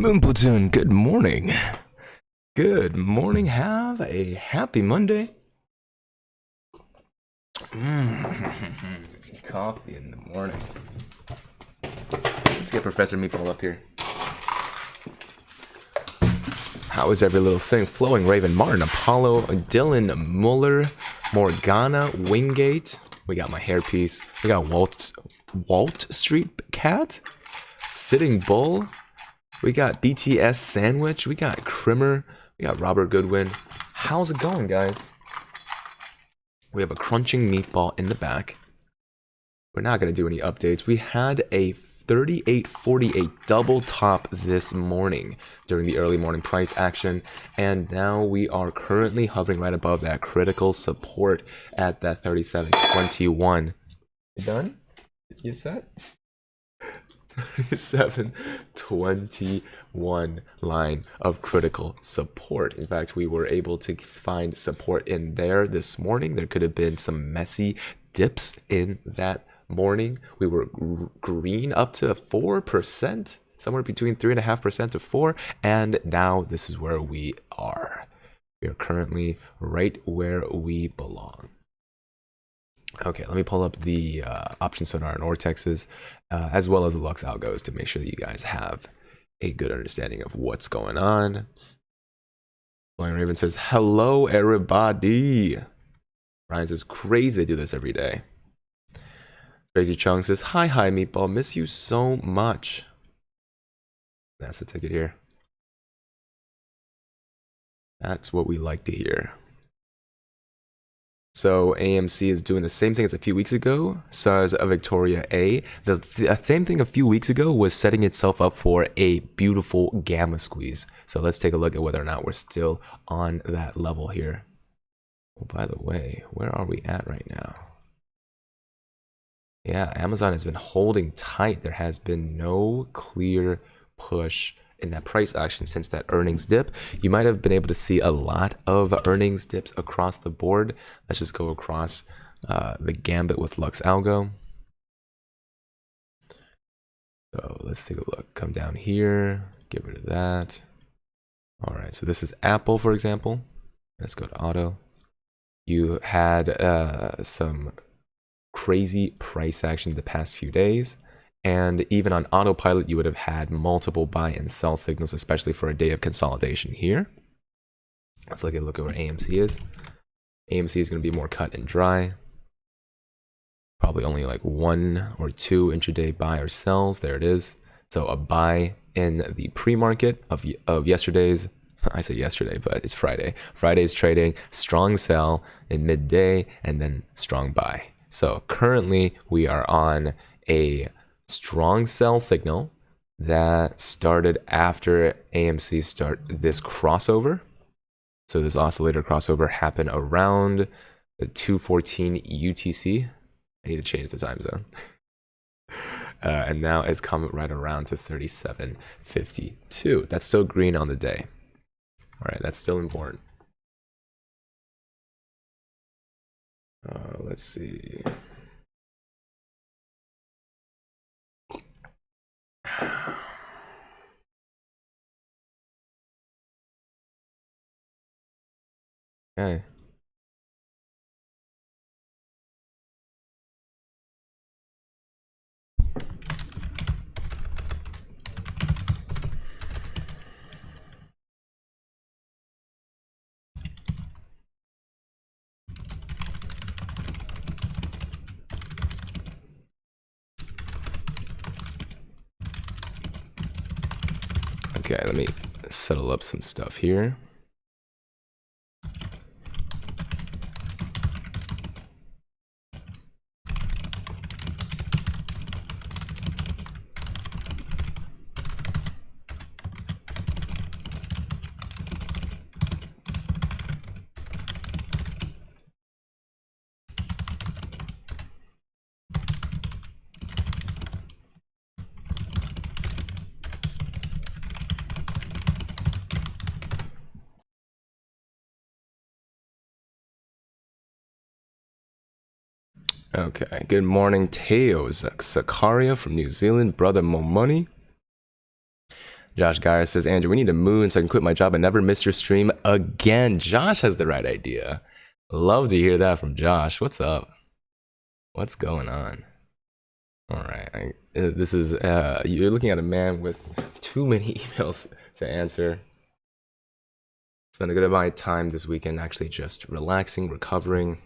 Platoon, good morning. Good morning. Have a happy Monday. Coffee in the morning. Let's get Professor Meatball up here. How is every little thing flowing? Raven Martin, Apollo, Dylan Muller, Morgana, Wingate. We got my hairpiece. We got Walt Street Cat, Sitting Bull. We got BTS Sandwich. We got Crimmer. We got Robert Goodwin. How's it going, guys? We have a crunching meatball in the back. We're not going to do any updates. We had a 38.48 double top this morning during the early morning price action, and now we are currently hovering right above that critical support at that 37.21. You done? You set? 37.21 line of critical support. In fact, we were able to find support in there this morning. There could have been some messy dips in that morning. We were green up to 4%, somewhere between 3.5% to 4%, and now this is where we are. We are currently right where we belong. Okay, let me pull up the option Sonar and Ortexes, as well as the Lux algos to make sure that you guys have a good understanding of what's going on. Blind Raven says, hello, everybody. Ryan says, crazy they do this every day. Crazy Chung says, hi, Meatball. Miss you so much. That's the ticket here. That's what we like to hear. So AMC is doing the same thing as a few weeks ago. So as a Victoria A, the same thing a few weeks ago was setting itself up for a beautiful gamma squeeze. So let's take a look at whether or not we're still on that level here. Oh, by the way, where are we at right now? Yeah, Amazon has been holding tight. There has been no clear push in that price action since that earnings dip. You might have been able to see a lot of earnings dips across the board. Let's just go across the gambit with Lux Algo. So let's take a look. Come down here, get rid of that. All right, so this is Apple, for example. Let's go to auto. You had some crazy price action the past few days. And even on autopilot, you would have had multiple buy and sell signals, especially for a day of consolidation here. Let's look at where AMC is. AMC is going to be more cut and dry. Probably only like 1 or 2 intraday buy or sells. There it is. So a buy in the pre-market of yesterday's, I say yesterday, but it's Friday. Friday's trading, strong sell in midday, and then strong buy. So currently we are on a strong sell signal that started after AMC start this crossover. So this oscillator crossover happened around the 2:14 UTC. I need to change the time zone. And now it's come right around to 37.52. That's still green on the day. All right, that's still important. Let's see. Okay. Okay, let me settle up some stuff here. Okay, good morning, Teo Zakaria from New Zealand, brother Mo Money. Josh Geyer says, Andrew, we need to move so I can quit my job and never miss your stream again. Josh has the right idea. Love to hear that from Josh. What's up? What's going on? All right. This is, you're looking at a man with too many emails to answer. Spent a good amount of time this weekend actually just relaxing, recovering.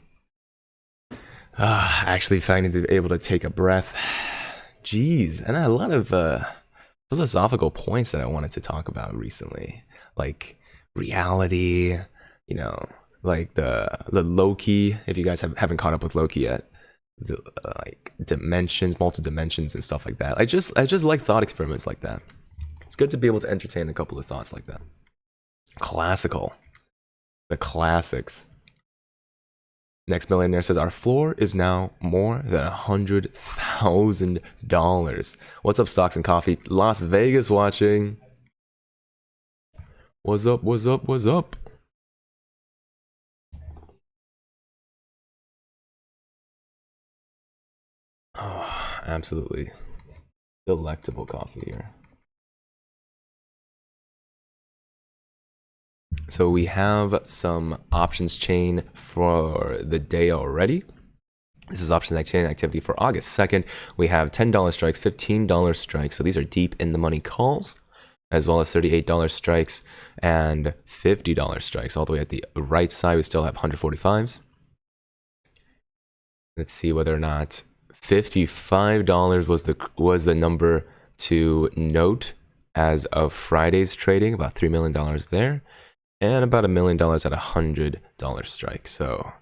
Actually finding to be able to take a breath. Jeez. And a lot of philosophical points that I wanted to talk about recently. Like reality, you know, like the Loki, if you guys haven't caught up with Loki yet. The, like dimensions, multi-dimensions and stuff like that. I just like thought experiments like that. It's good to be able to entertain a couple of thoughts like that. Classical. The classics. Next millionaire says, our floor is now more than $100,000. What's up, Stocks and Coffee? Las Vegas watching. What's up, what's up, what's up? Oh, absolutely delectable coffee here. So we have some options chain for the day already. This is options chain activity for August 2nd. We have $10 strikes, $15 strikes. So these are deep in the money calls, as well as $38 strikes and $50 strikes. All the way at the right side, we still have 145s. Let's see whether or not $55 was the number to note as of Friday's trading, about $3 million there. And about $1 million at $100 strike. So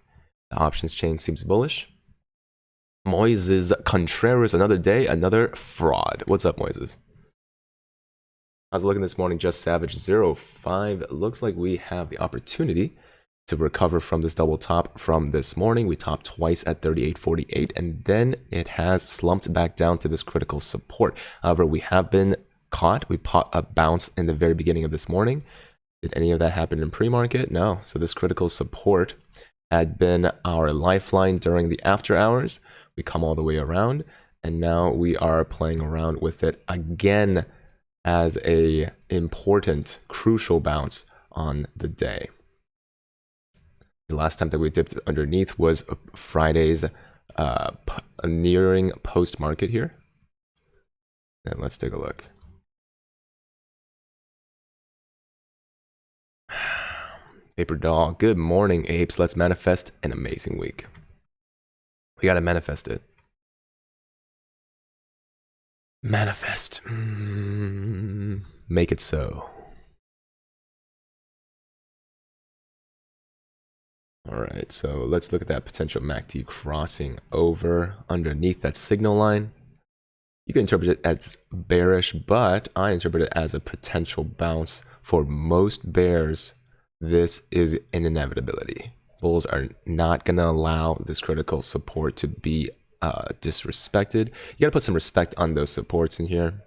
the options chain seems bullish. Moises Contreras, another day, another fraud. What's up, Moises? I was looking this morning, Just Savage 05. It looks like we have the opportunity to recover from this double top from this morning. We topped twice at 38.48, and then it has slumped back down to this critical support. However, we have been caught. We caught a bounce in the very beginning of this morning. Did any of that happen in pre-market? No. So this critical support had been our lifeline during the after hours. We come all the way around, and now we are playing around with it again as a important, crucial bounce on the day. The last time that we dipped underneath was Friday's nearing post-market here. And let's take a look. Paper Doll, good morning, apes. Let's manifest an amazing week. We gotta manifest it. Manifest. Make it so. All right, so let's look at that potential MACD crossing over underneath that signal line. You can interpret it as bearish, but I interpret it as a potential bounce. For most bears, this is an inevitability. Bulls are not going to allow this critical support to be disrespected. You got to put some respect on those supports in here.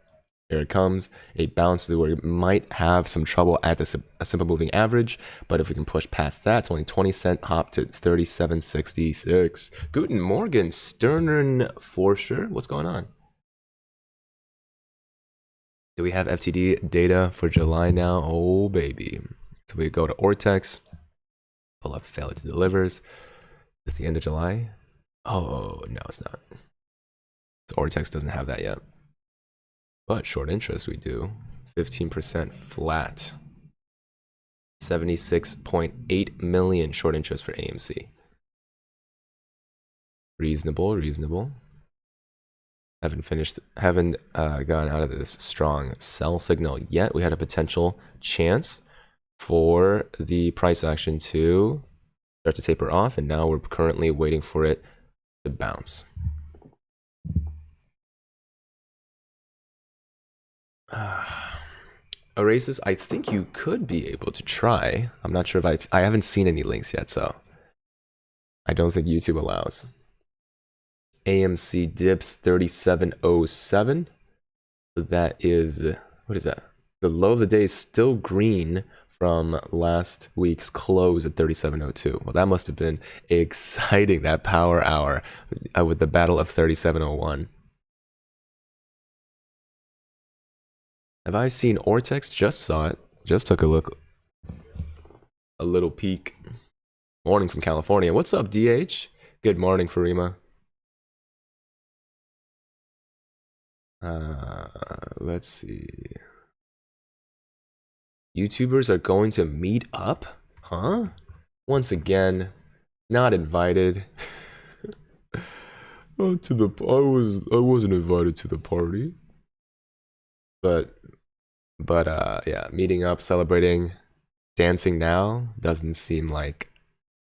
Here it comes, a bounce where we might have some trouble at a simple moving average, but if we can push past that, it's only 20-cent hop to 37.66. Guten Morgen, Sternen Forscher. What's going on? Do we have FTD data for July now? Oh, baby. So we go to Ortex, pull up failure to delivers. Is the end of July? Oh, no, it's not. So Ortex doesn't have that yet. But short interest we do. 15% flat. 76.8 million short interest for AMC. Reasonable, reasonable. Haven't gone out of this strong sell signal yet. We had a potential chance for the price action to start to taper off, and now we're currently waiting for it to bounce. Oasis, I think you could be able to try. I'm not sure if I haven't seen any links yet, so I don't think YouTube allows. AMC dips 37.07. So that is, what is that? The low of the day is still green from last week's close at 37.02. Well, that must have been exciting, that power hour with the battle of 37.01. Have I seen Ortex? Just saw it. Just took a look. A little peek. Morning from California. What's up, DH? Good morning, Farima. Let's see. YouTubers are going to meet up? Huh? Once again, not invited. Oh, I wasn't invited to the party. But yeah, meeting up, celebrating, dancing now doesn't seem like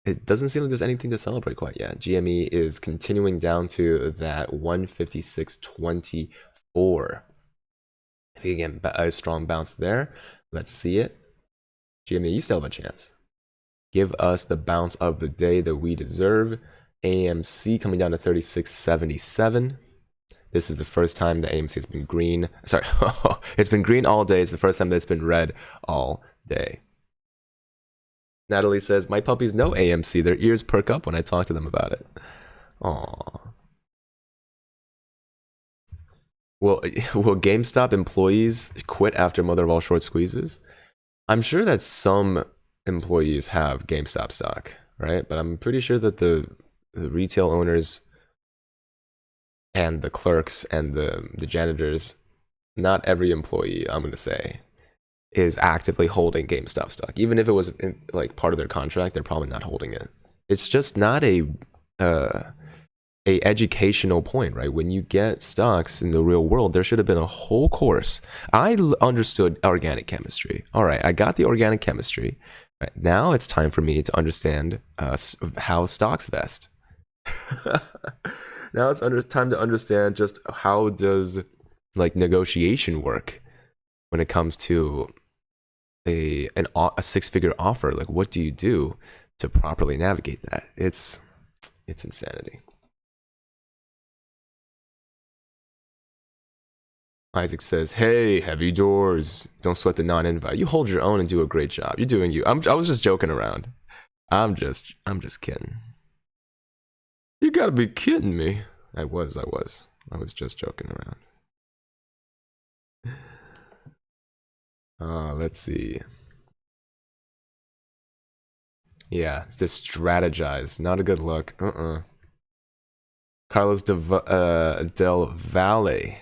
there's anything to celebrate quite yet. GME is continuing down to that 156.24. If you get a strong bounce there, let's see it. GME, you still have a chance. Give us the bounce of the day that we deserve. AMC coming down to 36.77. This is the first time that AMC has been green. Sorry, it's been green all day. It's the first time that it's been red all day. Natalie says, my puppies know AMC. Their ears perk up when I talk to them about it. Aww. Will GameStop employees quit after mother of all short squeezes? I'm sure that some employees have GameStop stock, right? But I'm pretty sure that the retail owners and the clerks and the janitors, not every employee, I'm going to say, is actively holding GameStop stock. Even if it was like part of their contract, they're probably not holding it. It's just not a educational point, right? When you get stocks in the real world, there should have been a whole course. I understood organic chemistry. All right, I got the organic chemistry. Right, now it's time for me to understand how stocks vest. Now it's time to understand just how does like negotiation work when it comes to a six-figure offer. Like, what do you do to properly navigate that? It's insanity. Isaac says, "Hey, heavy doors. Don't sweat the non-invite. You hold your own and do a great job. You're doing you." I was just joking around. I'm just kidding. You gotta be kidding me. I was just joking around. Let's see. Yeah, it's this strategize. Not a good look. Carlos Del Valle.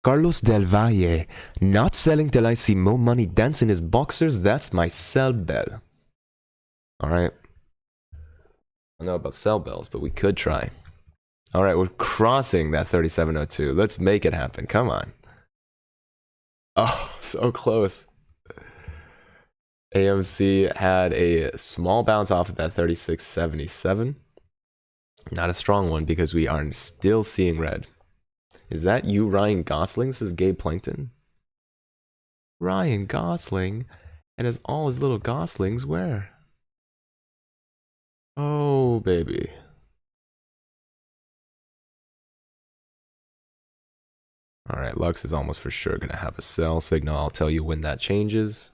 Carlos Del Valle. Not selling till I see more money dancing his boxers. That's my sell bell. Alright. I don't know about sell bells, but we could try. Alright, we're crossing that 3702. Let's make it happen. Come on. Oh, so close. AMC had a small bounce off of that 36.77. Not a strong one because we are still seeing red. Is that you, Ryan Gosling? Says Gabe Plankton. Ryan Gosling? And as all his little goslings where? Oh, baby. Alright, Lux is almost for sure going to have a sell signal. I'll tell you when that changes.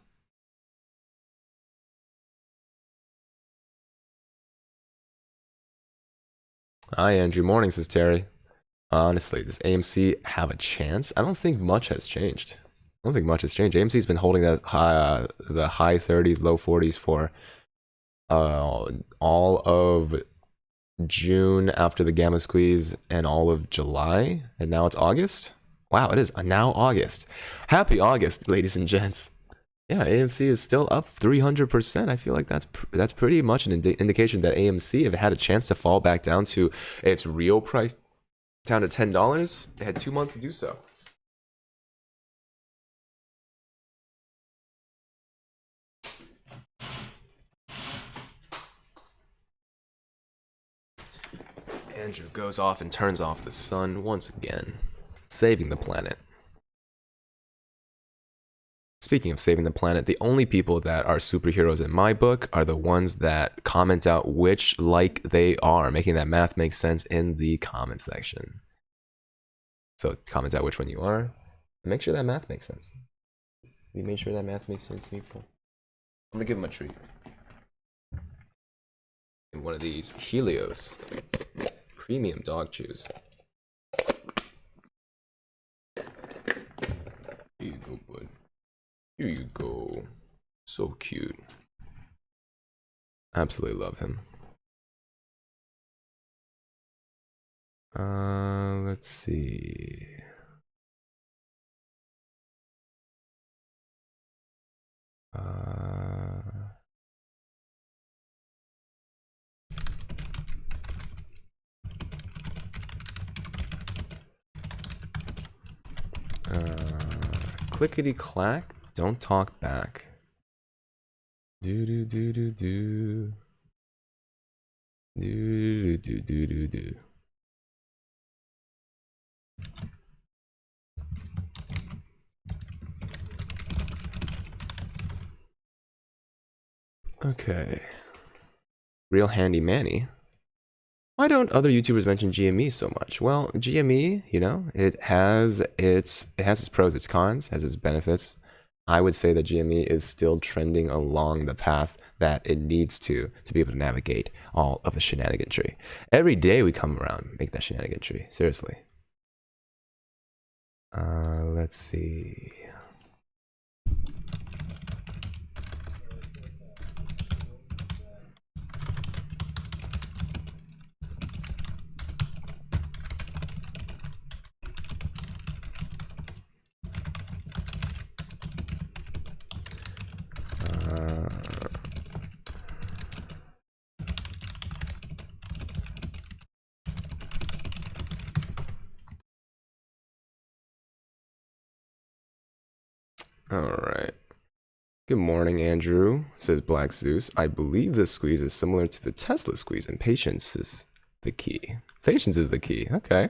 Hi, Andrew. Morning, says Terry. Honestly, does AMC have a chance? I don't think much has changed. AMC's been holding that the high 30s, low 40s for all of June after the gamma squeeze and all of July, and now it's August. Wow, it is now August. Happy August, ladies and gents. Yeah, AMC is still up 300%. I feel like that's pretty much an indication that AMC, if it had a chance to fall back down to its real price, down to $10, it had 2 months to do so. Andrew goes off and turns off the sun once again, saving the planet. Speaking of saving the planet, the only people that are superheroes in my book are the ones that comment out which like they are, making that math make sense in the comment section. So comment out which one you are, and make sure that math makes sense. We made sure that math makes sense, people. I'm gonna give him a treat. In one of these Helios premium dog chews. Here you go, bud. Here you go. So cute. Absolutely love him. Let's see. Clickety clack, don't talk back. Do do do do do. Do do do do do. Okay. Real handy manny. Why don't other YouTubers mention GME so much? Well, GME, you know, it has its pros, its cons, has its benefits. I would say that GME is still trending along the path that it needs to be able to navigate all of the shenanigan tree. Every day we come around, make that shenanigan tree. Seriously. Let's see. All right. Good morning, Andrew, says Black Zeus. I believe this squeeze is similar to the Tesla squeeze, and patience is the key. Patience is the key. Okay.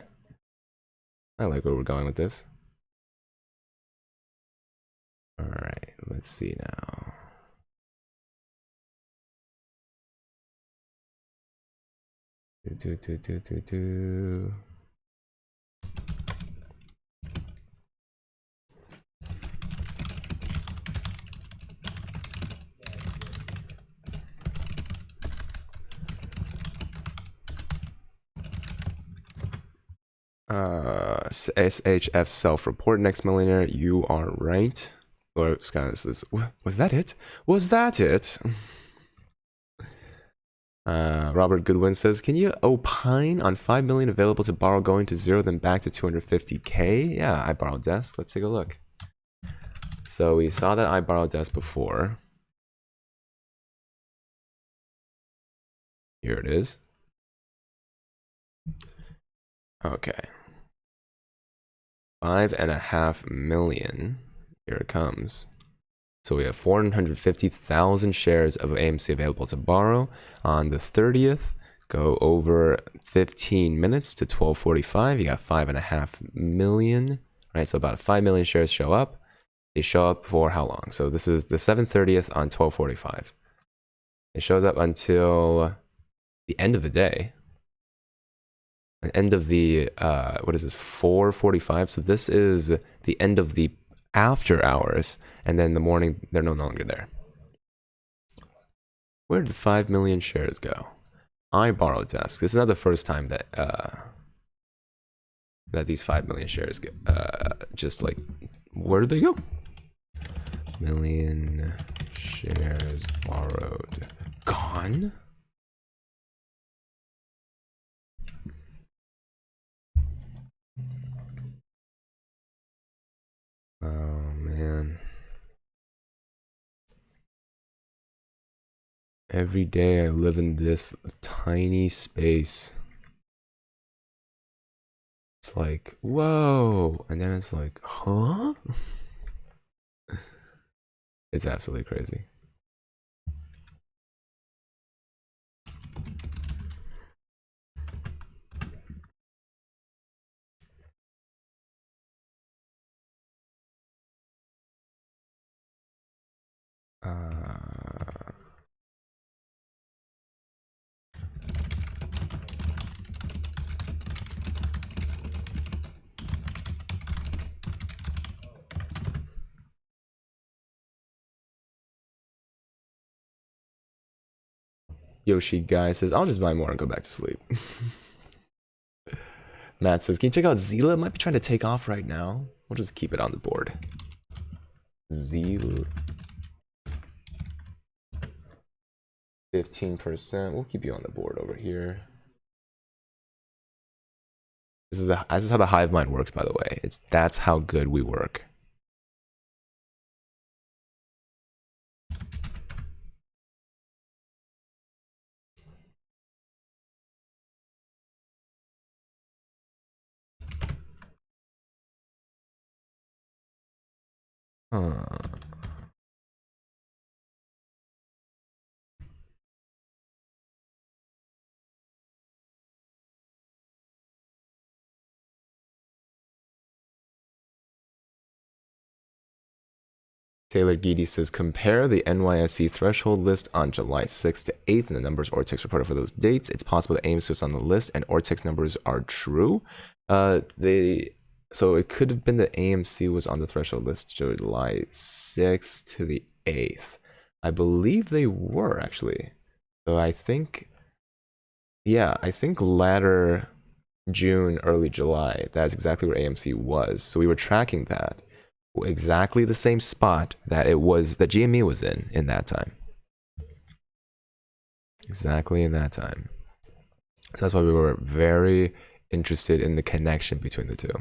I like where we're going with this. All right, let's see now. Do. SHF self-report next millionaire. You are right. Or Scott says, was that it? Was that it? Robert Goodwin says, can you opine on 5 million available to borrow going to zero, then back to 250K? Yeah, I borrowed desk. Let's take a look. So we saw that I borrowed desk before. Here it is. Okay. 5.5 million. Here it comes. So we have 450,000 shares of AMC available to borrow. On the 30th, go over 15 minutes to 12:45. You got 5.5 million, right? So about 5 million shares show up. They show up for how long? So this is the 7:30th on 12:45. It shows up until the end of the day. End of the what is this, 4:45? So this is the end of the after hours, and then in the morning they're no longer there. Where did 5 million shares go? I borrowed desk. This is not the first time that that these 5 million shares get just like, where did they go? Million shares borrowed, gone. Oh man. Every day I live in this tiny space. It's like, whoa, and then it's like, huh? It's absolutely crazy. Yoshi guy says, I'll just buy more and go back to sleep. Matt says, can you check out Zila? Might be trying to take off right now. We'll just keep it on the board. 15%. We'll keep you on the board over here. This is how the hive mind works, by the way. That's how good we work. Taylor Geedy says, compare the NYSE threshold list on July 6th to 8th and the numbers Ortex reported for those dates. It's possible that AMC was on the list and Ortex numbers are true. So it could have been that AMC was on the threshold list July 6th to the 8th. I believe they were, actually. So I think latter June, early July, that's exactly where AMC was. So we were tracking that. Exactly the same spot that GME was in that time. Exactly in that time. So that's why we were very interested in the connection between the two.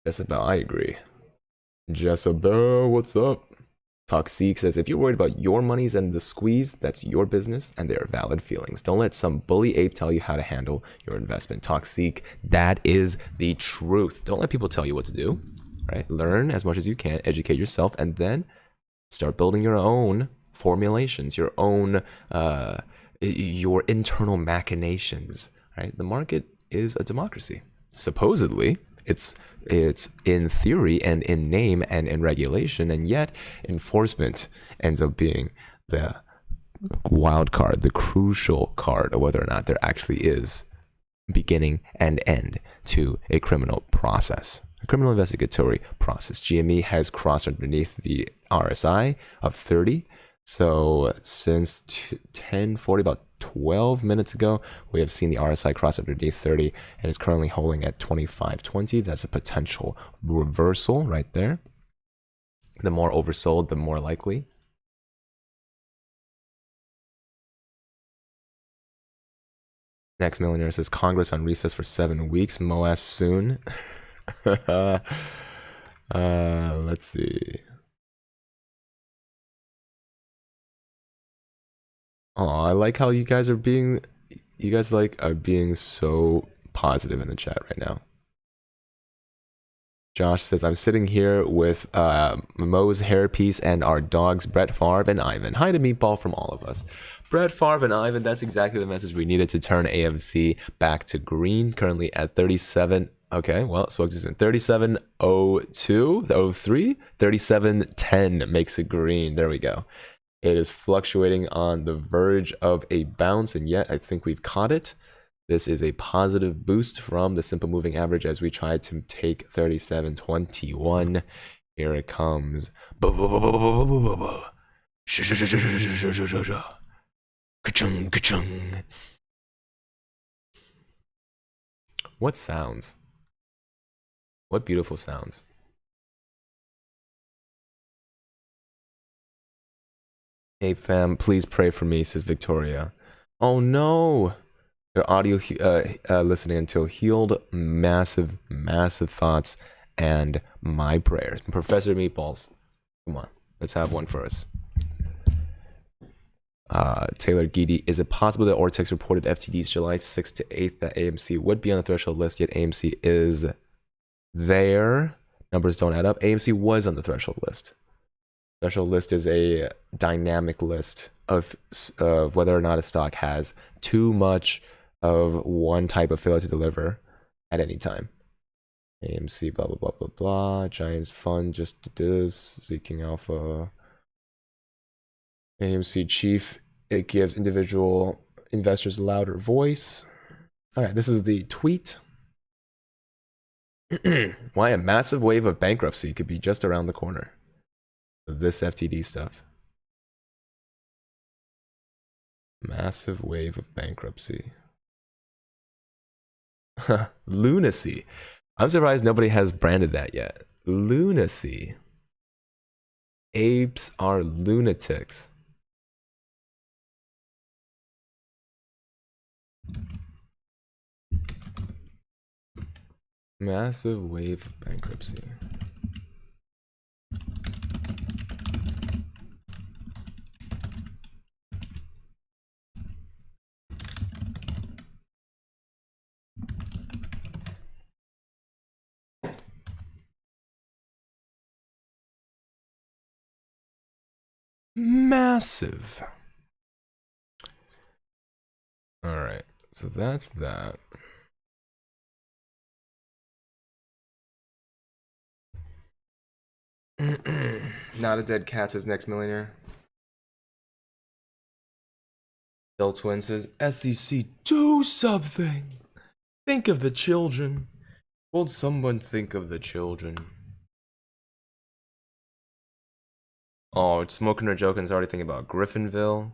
Jezebel, I agree. Jezebel, what's up? Toxic says, if you're worried about your monies and the squeeze, that's your business and they are valid feelings. Don't let some bully ape tell you how to handle your investment. Toxic, that is the truth. Don't let people tell you what to do, right? Learn as much as you can, educate yourself, and then start building your own formulations, your own, your internal machinations, right? The market is a democracy. Supposedly, it's in theory and in name and in regulation, and yet enforcement ends up being the wild card, the crucial card of whether or not there actually is beginning and end to a criminal process, a criminal investigatory process. GME has crossed underneath the RSI of 30. So since 10:40, about 12 minutes ago, we have seen the RSI cross underneath 30 and is currently holding at 25.20. That's a potential reversal right there. The more oversold, the more likely. Next millionaire says, Congress on recess for 7 weeks. MOAS soon. Let's see. Oh, I like how you guys are being so positive in the chat right now. Josh says, I'm sitting here with Mo's hairpiece and our dogs, Brett Favre and Ivan. Hi to Meatball from all of us. Brett Favre and Ivan, that's exactly the message we needed to turn AMC back to green, currently at 37. Okay, well, spoke too soon. 37.02, 03, 37.10 makes it green. There we go. It is fluctuating on the verge of a bounce, and yet I think we've caught it. This is a positive boost from the simple moving average as we try to take 37.21. Here it comes. What sounds? What beautiful sounds. Hey fam, please pray for me, says Victoria. Oh no! Their audio listening until healed, massive thoughts and my prayers. Professor Meatballs, come on, let's have one for us. Taylor Geedy, is it possible that Ortex reported FTDs July 6th to 8th that AMC would be on the threshold list, yet AMC is there? Numbers don't add up. AMC was on the threshold list. Threshold list is a dynamic list of whether or not a stock has too much of one type of failure to deliver at any time. AMC, blah, blah, blah, blah, blah. Giants Fund just did this. Seeking Alpha. AMC Chief, it gives individual investors a louder voice. All right, this is the tweet. Why a massive wave of bankruptcy could be just around the corner. This FTD stuff. Massive wave of bankruptcy. Lunacy. I'm surprised nobody has branded that yet. Lunacy. Apes are lunatics. Massive wave of bankruptcy. Massive. All right, so that's that. Not a dead cat says next millionaire. Bill Twin says SEC, do something. Think of the children. Won't someone think of the children? Oh, Smoking or Joking is already thinking about Griffinville.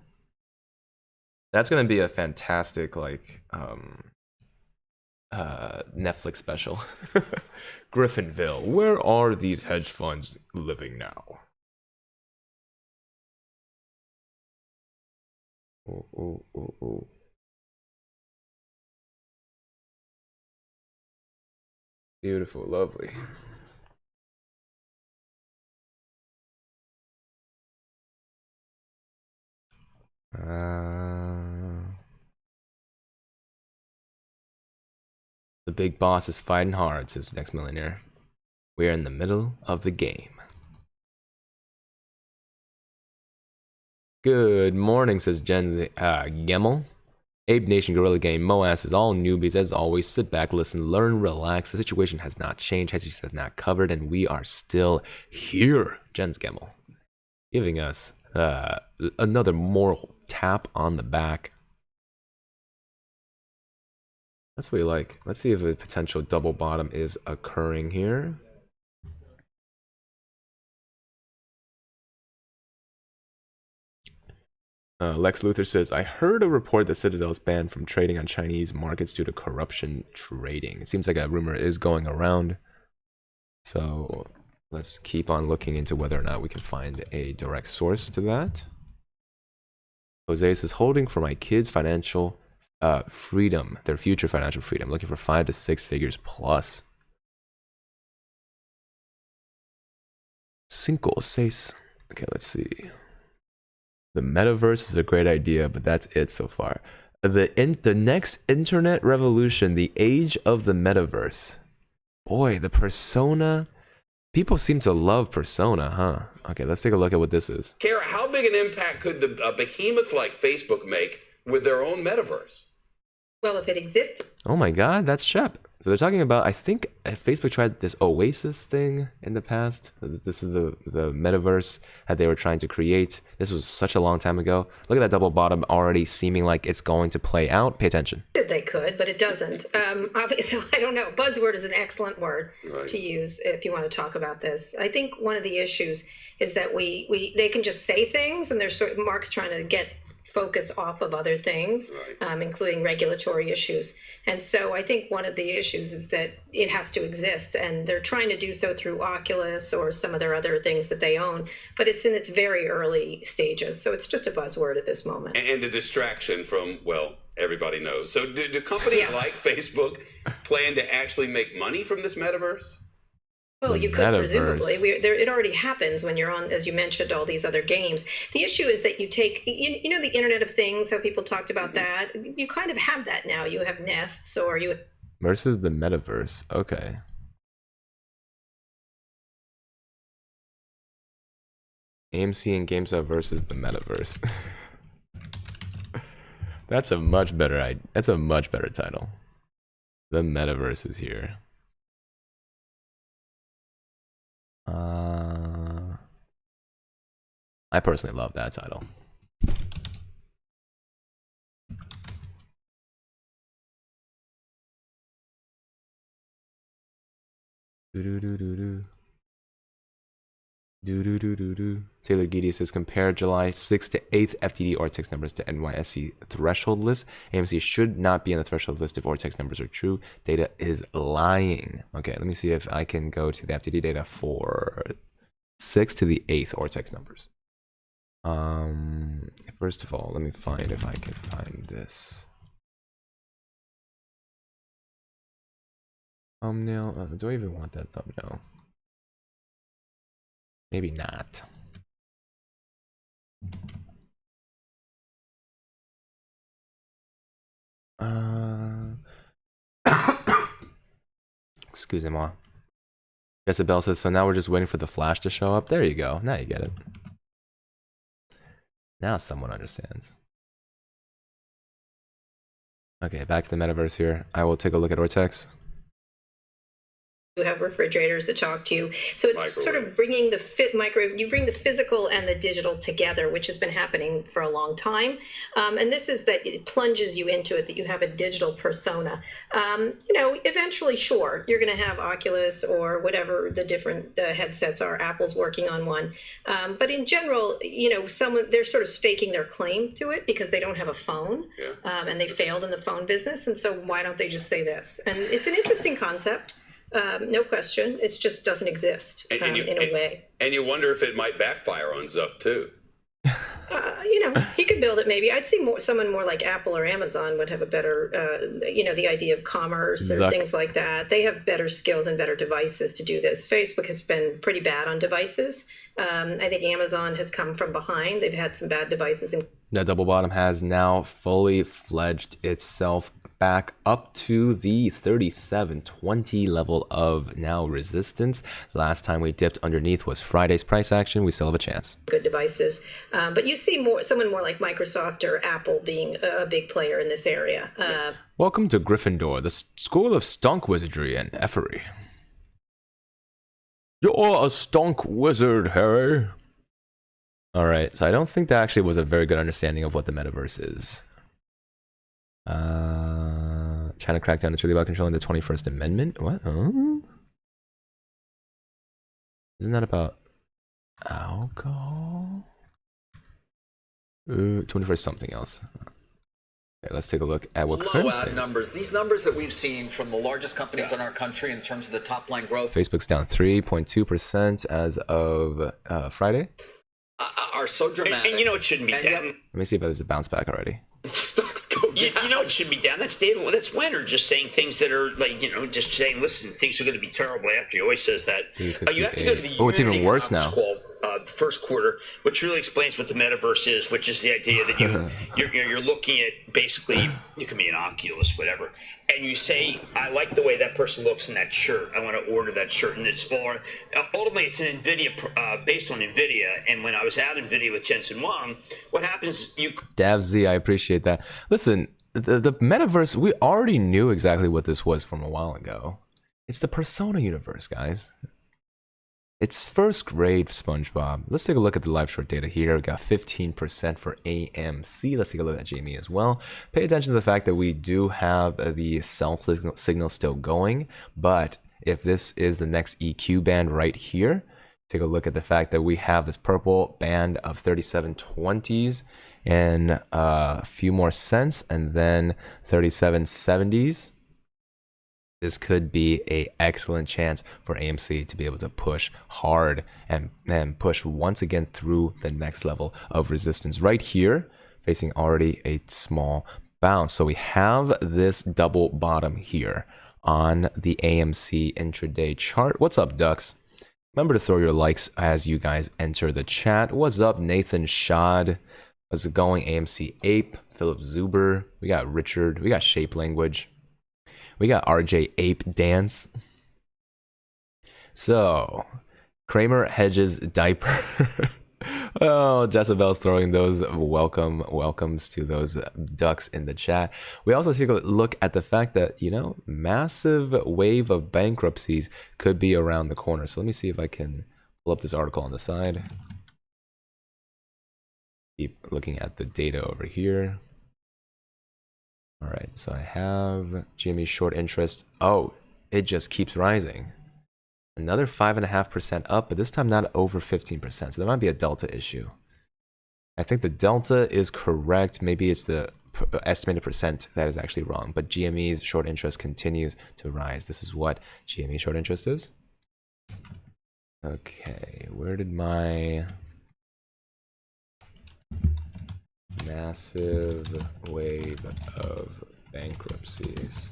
That's gonna be a fantastic Netflix special. Griffinville, where are these hedge funds living now? Oh. Beautiful, lovely. The big boss is fighting hard, says next millionaire. We're in the middle of the game. Good morning, says Jen Gemmel. Ape Nation Gorilla Game Moas is all newbies. As always, sit back, listen, learn, relax. The situation has not changed, hedges have not covered, and we are still here. Jen's Gemmel giving us another moral tap on the back. That's what we like. Let's see if a potential double bottom is occurring here. Lex Luthor says, I heard a report that Citadel's banned from trading on Chinese markets due to corruption trading. It seems like a rumor is going around. So let's keep on looking into whether or not we can find a direct source to that. Jose says, holding for my kids' financial freedom, their future financial freedom, looking for 5 to 6 figures plus. Cinco, seis. Okay, let's see. The metaverse is a great idea, but that's it so far. The next internet revolution, the age of the metaverse. Boy, the persona. People seem to love persona, huh? Okay, let's take a look at what this is. Kara, how big an impact could a behemoth like Facebook make with their own metaverse? Well, if it existed. Oh my god, that's Shep. So they're talking about, I think Facebook tried this Oasis thing in the past. This is the metaverse that they were trying to create. This was such a long time ago. Look at that double bottom already seeming like it's going to play out. Pay attention. They could, but it doesn't. So I don't know. Buzzword is an excellent word to use if you want to talk about this. I think one of the issues is that they can just say things, and there's sort of Mark's trying to get focus off of other things, including regulatory issues. And so I think one of the issues is that it has to exist, and they're trying to do so through Oculus or some of their other things that they own, but it's in its very early stages. So it's just a buzzword at this moment. And a distraction from, well, everybody knows. So do companies like Facebook plan to actually make money from this metaverse? Well, you could presumably. It already happens when you're on, as you mentioned, all these other games. The issue is that you take, you know, the Internet of Things, how people talked about that. You kind of have that now. You have Nests, or you versus the metaverse. Okay. AMC and GameStop versus the metaverse. That's a much better. That's a much better title. The metaverse is here. I personally love that title. Taylor Giddy says compare July 6th to 8th FTD Ortex numbers to NYSE threshold list. AMC should not be on the threshold list if Ortex numbers are true. Data is lying. Okay, let me see if I can go to the FTD data for 6th to the 8th Ortex numbers. First of all, let me find if I can find this thumbnail. Do I even want that thumbnail? Maybe not. Excusez-moi. Jezebel says, so now we're just waiting for the flash to show up. There you go. Now you get it. Now someone understands. Okay, back to the metaverse here. I will take a look at Ortex. You have refrigerators that talk to you, so it's sort of bringing the you bring the physical and the digital together, which has been happening for a long time. And this is that it plunges you into it, that you have a digital persona. You know, eventually, sure, you're going to have Oculus or whatever the different headsets are. Apple's working on one, but in general, you know, they're sort of staking their claim to it because they don't have a phone, and they failed in the phone business, and so why don't they just say this? And it's an interesting concept. No question. It just doesn't exist in a way. And you wonder if it might backfire on Zuck too. You know, he could build it maybe. I'd see someone more like Apple or Amazon would have a better, you know, the idea of commerce or things like that. They have better skills and better devices to do this. Facebook has been pretty bad on devices. I think Amazon has come from behind. They've had some bad devices. That double bottom has now fully fledged itself back up to the 37.20 level of now resistance. Last time we dipped underneath was Friday's price action. We still have a chance. Good devices, but you see someone more like Microsoft or Apple being a big player in this area. Welcome to Gryffindor, the school of stonk wizardry and effery. You're a stonk wizard, Harry. All right, so I don't think that actually was a very good understanding of what the metaverse is. China crackdown is really about controlling the 21st Amendment? What? Huh? Isn't that about alcohol? 21st something else. Okay, let's take a look at what blowout numbers. These numbers that we've seen from the largest companies in our country in terms of the top line growth. Facebook's down 3.2% as of Friday. Are so dramatic. And you know it shouldn't be down. Let me see if there's a bounce back already. Stocks go down. You know it should be down. That's David. Well, that's Winter just saying things that are like, you know, just saying, listen, things are going to be terrible after. He always says that. You have to go to the it's even worse now. Call, the first quarter, which really explains what the metaverse is, which is the idea that you're looking at basically, you can be an Oculus, whatever, and you say, I like the way that person looks in that shirt. I want to order that shirt, and it's all ultimately it's an NVIDIA based on NVIDIA. And when I was at NVIDIA with Jensen Huang, what happens? DavZ, I appreciate that. Listen, the metaverse, we already knew exactly what this was from a while ago. It's the persona universe, guys. It's first grade SpongeBob. Let's take a look at the live short data here. We got 15% for AMC. Let's take a look at Jamie as well. Pay attention to the fact that we do have the sell signal still going, but if this is the next EQ band right here, take a look at the fact that we have this purple band of 37.20s and a few more cents, and then 37.70s. This could be an excellent chance for AMC to be able to push hard and push once again through the next level of resistance right here, facing already a small bounce. So we have this double bottom here on the AMC intraday chart. What's up, Ducks? Remember to throw your likes as you guys enter the chat. What's up, Nathan Shad? How's it going? AMC Ape, Philip Zuber. We got Richard. We got Shape Language. We got RJ Ape Dance. So, Kramer Hedges Diaper. Oh, Jezebel's throwing those welcomes to those ducks in the chat. We also take a look at the fact that, you know, massive wave of bankruptcies could be around the corner. So let me see if I can pull up this article on the side. Keep looking at the data over here. All right, so I have Jimmy's short interest. Oh, it just keeps rising. Another 5.5% up, but this time not over 15%. So there might be a delta issue. I think the delta is correct. Maybe it's the estimated percent that is actually wrong. But GME's short interest continues to rise. This is what GME short interest is. Okay, where did my massive wave of bankruptcies?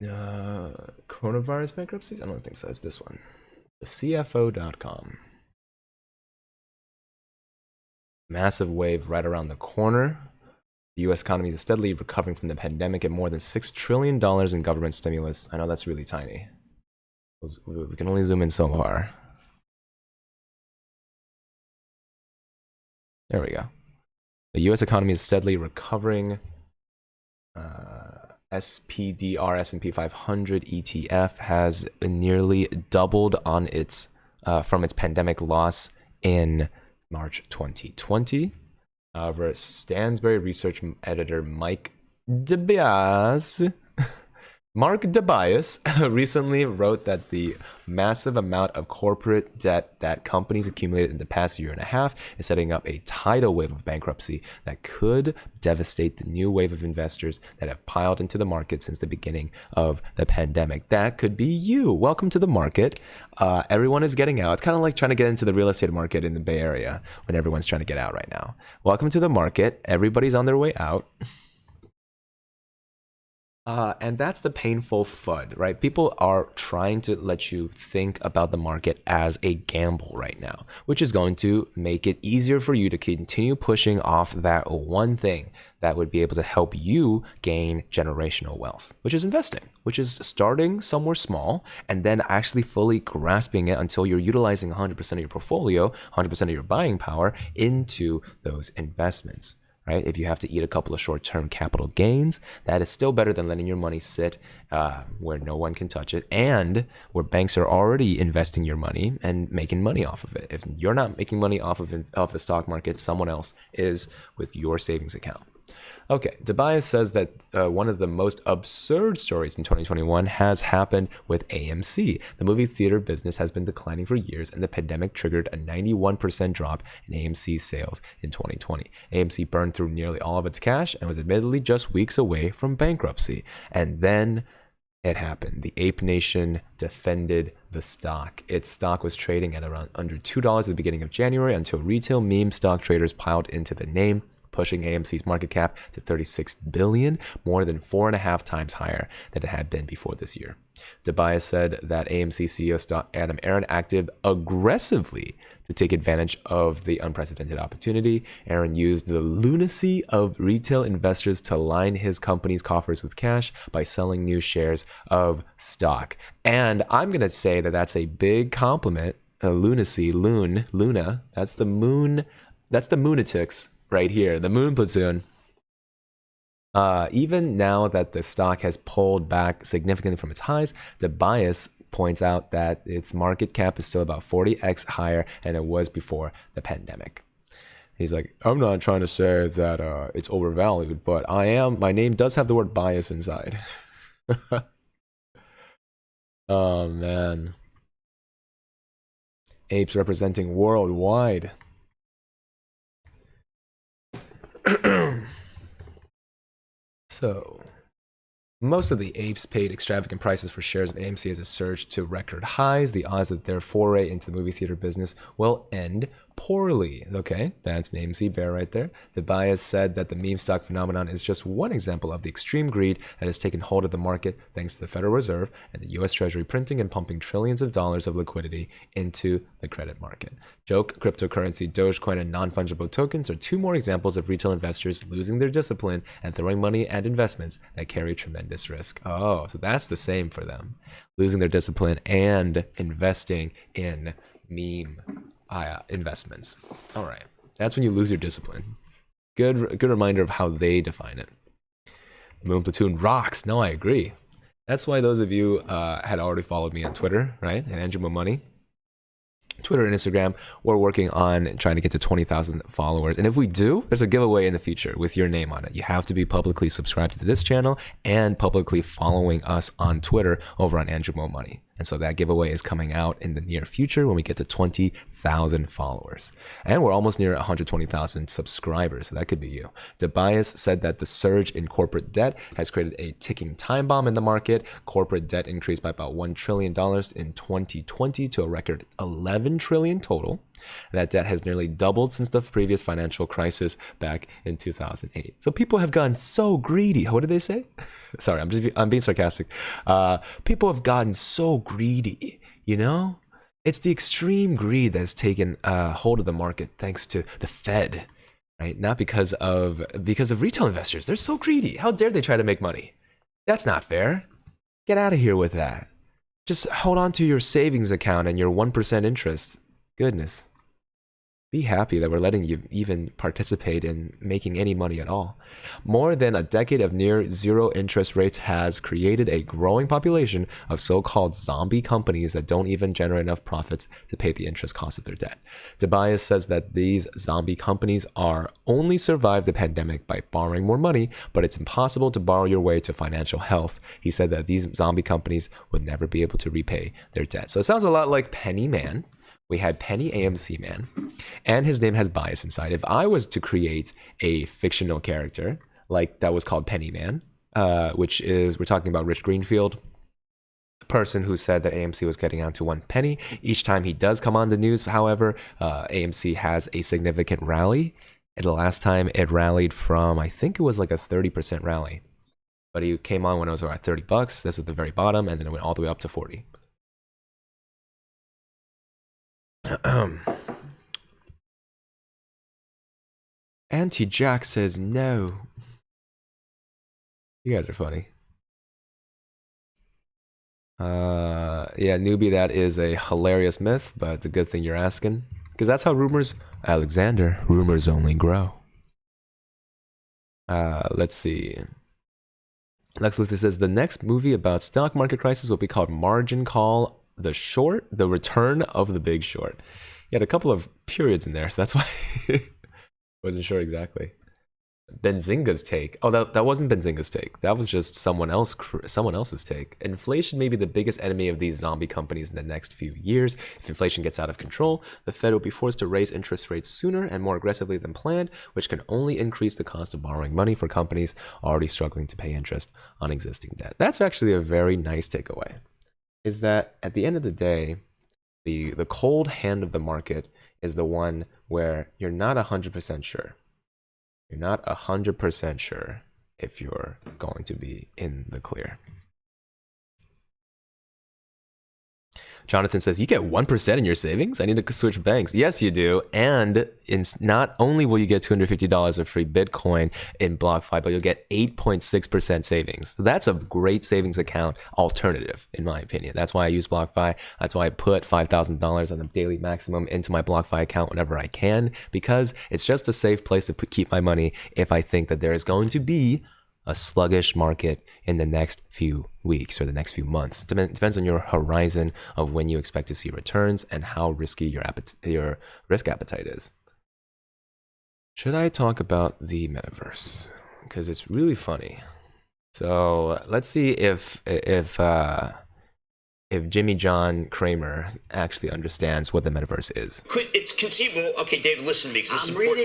Coronavirus bankruptcies? I don't think so. It's this one. The CFO.com. Massive wave right around the corner. The U.S. economy is steadily recovering from the pandemic at more than $6 trillion in government stimulus. I know that's really tiny. We can only zoom in so far. There we go. The U.S. economy is steadily recovering. SPDR S&P 500 ETF has nearly doubled on its from its pandemic loss in March 2020. However, Stansberry research editor Mark DeBias recently wrote that the massive amount of corporate debt that companies accumulated in the past year and a half is setting up a tidal wave of bankruptcy that could devastate the new wave of investors that have piled into the market since the beginning of the pandemic. That could be you. Welcome to the market. Everyone is getting out. It's kind of like trying to get into the real estate market in the Bay Area when everyone's trying to get out right now. Welcome to the market. Everybody's on their way out. And that's the painful FUD, right? People are trying to let you think about the market as a gamble right now, which is going to make it easier for you to continue pushing off that one thing that would be able to help you gain generational wealth, which is investing, which is starting somewhere small and then actually fully grasping it until you're utilizing 100% of your portfolio, 100% of your buying power into those investments. Right? If you have to eat a couple of short-term capital gains, that is still better than letting your money sit where no one can touch it and where banks are already investing your money and making money off of it. If you're not making money off the stock market, someone else is with your savings account. Okay, Tobias says that one of the most absurd stories in 2021 has happened with AMC. The movie theater business has been declining for years, and the pandemic triggered a 91% drop in AMC sales in 2020. AMC burned through nearly all of its cash and was admittedly just weeks away from bankruptcy. And then it happened. The Ape Nation defended the stock. Its stock was trading at around under $2 at the beginning of January until retail meme stock traders piled into the name, pushing AMC's market cap to $36 billion, more than 4.5 times higher than it had been before this year. Tobias said that AMC CEO Adam Aron acted aggressively to take advantage of the unprecedented opportunity. Aron used the lunacy of retail investors to line his company's coffers with cash by selling new shares of stock. And I'm going to say that that's a big compliment. Lunacy, Luna, that's the moon, that's the moonatics right here, the moon platoon. Even now that the stock has pulled back significantly from its highs, Tobias points out that its market cap is still about 40x higher than it was before the pandemic. He's like, I'm not trying to say that it's overvalued, but I am. My name does have the word bias inside. Oh man. Apes representing worldwide. So, most of the apes paid extravagant prices for shares of AMC as it surged to record highs. The odds that their foray into the movie theater business will end poorly. Okay, that's an AMC bear right there. Tobias said that the meme stock phenomenon is just one example of the extreme greed that has taken hold of the market thanks to the Federal Reserve and the U.S. Treasury printing and pumping trillions of dollars of liquidity into the credit market. Joke, cryptocurrency, Dogecoin, and non-fungible tokens are two more examples of retail investors losing their discipline and throwing money at investments that carry tremendous risk. Oh, so that's the same for them. Losing their discipline and investing in meme investments. All right, that's when you lose your discipline. Good reminder of how they define it. The Moon Platoon rocks. No, I agree. That's why those of you had already followed me on Twitter, right? And Andrew Money. Twitter and Instagram, we're working on trying to get to 20,000 followers. And if we do, there's a giveaway in the future with your name on it. You have to be publicly subscribed to this channel and publicly following us on Twitter over on Andrew Mo Money. And so that giveaway is coming out in the near future when we get to 20,000 followers. And we're almost near 120,000 subscribers, so that could be you. Tobias said that the surge in corporate debt has created a ticking time bomb in the market. Corporate debt increased by about $1 trillion in 2020 to a record $11 trillion total. That debt has nearly doubled since the previous financial crisis back in 2008. So people have gotten so greedy. What did they say? Sorry, I'm being sarcastic. People have gotten so greedy, you know? It's the extreme greed that's taken hold of the market thanks to the Fed, right? Not because of retail investors. They're so greedy. How dare they try to make money? That's not fair. Get out of here with that. Just hold on to your savings account and your 1% interest. Goodness. Be happy that we're letting you even participate in making any money at all. More than a decade of near zero interest rates has created a growing population of so-called zombie companies that don't even generate enough profits to pay the interest cost of their debt. Tobias says that these zombie companies are only survived the pandemic by borrowing more money, but it's impossible to borrow your way to financial health. He said that these zombie companies would never be able to repay their debt. So it sounds a lot like Penny Man. We had Penny AMC Man, and his name has bias inside. If I was to create a fictional character like that was called Penny Man, which is, we're talking about Rich Greenfield, a person who said that AMC was getting down to 1 penny. Each time he does come on the news, however, AMC has a significant rally. And the last time it rallied from, I think it was like a 30% rally. But he came on when it was around $30. This is the very bottom, and then it went all the way up to 40. Anti-Jack says no. You guys are funny. Yeah, newbie, that is a hilarious myth, but it's a good thing you're asking. Because that's how rumors, Alexander, rumors only grow. Let's see. Lex Luthor says, the next movie about stock market crisis will be called Margin Call, The Short, The Return of the Big Short. He had a couple of periods in there, so that's why I wasn't sure exactly. Benzinga's take. Oh, that wasn't Benzinga's take. That was just someone else's take. Inflation may be the biggest enemy of these zombie companies in the next few years. If inflation gets out of control, the Fed will be forced to raise interest rates sooner and more aggressively than planned, which can only increase the cost of borrowing money for companies already struggling to pay interest on existing debt. That's actually a very nice takeaway. Is that at the end of the day, the cold hand of the market is the one where you're not 100% sure. You're not 100% sure if you're going to be in the clear. Jonathan says, you get 1% in your savings? I need to switch banks. Yes, you do. And not only will you get $250 of free Bitcoin in BlockFi, but you'll get 8.6% savings. So that's a great savings account alternative, in my opinion. That's why I use BlockFi. That's why I put $5,000 on the daily maximum into my BlockFi account whenever I can, because it's just a safe place to keep my money if I think that there is going to be a sluggish market in the next few weeks or the next few months. Depends on your horizon of when you expect to see returns and how risky your risk appetite is. Should I talk about the metaverse? Because it's really funny. So let's see if Jimmy John Kramer actually understands what the metaverse is. It's conceivable. Okay, David, listen to me.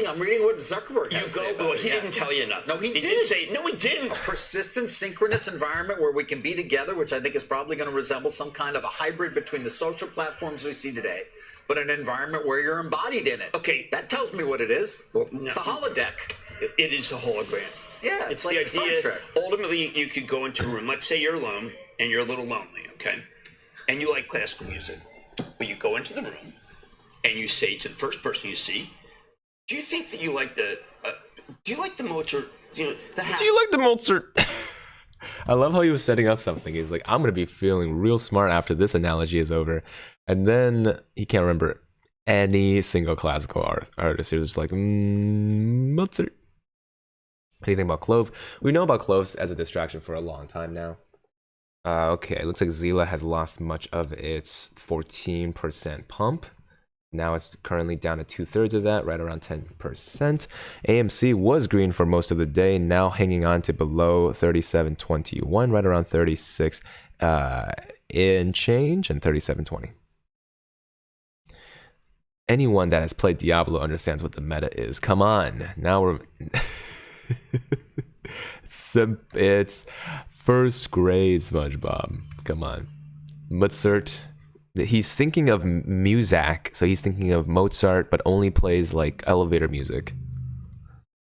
I'm reading what Zuckerberg has to say about it. He didn't tell you enough. No, he did didn't. say. No, he didn't. A persistent, synchronous environment where we can be together, which I think is probably going to resemble some kind of a hybrid between the social platforms we see today, but an environment where you're embodied in it. Okay. That tells me what it is. Well, it's the holodeck. It is a hologram. Yeah, it's like the idea. Star Trek. Ultimately, you could go into a room. Let's say you're alone and you're a little lonely, okay? And you like classical music. But you go into the room and you say to the first person you see, do you think that you like the Mozart, do you like the Mozart? I love how he was setting up something. He's like, I'm going to be feeling real smart after this analogy is over. And then he can't remember any single classical artist. He was just like, Mozart. Anything about Clove? We know about Cloves as a distraction for a long time now. Okay, it looks like Zila has lost much of its 14% pump. Now it's currently down to 2/3 of that, right around 10%. AMC was green for most of the day, now hanging on to below 37.21, right around 36 in change, and 37.20. Anyone that has played Diablo understands what the meta is. Come on, now we're it's first grade SpongeBob. Come on, Mozart. He's thinking of Muzak, so he's thinking of Mozart, but only plays like elevator music.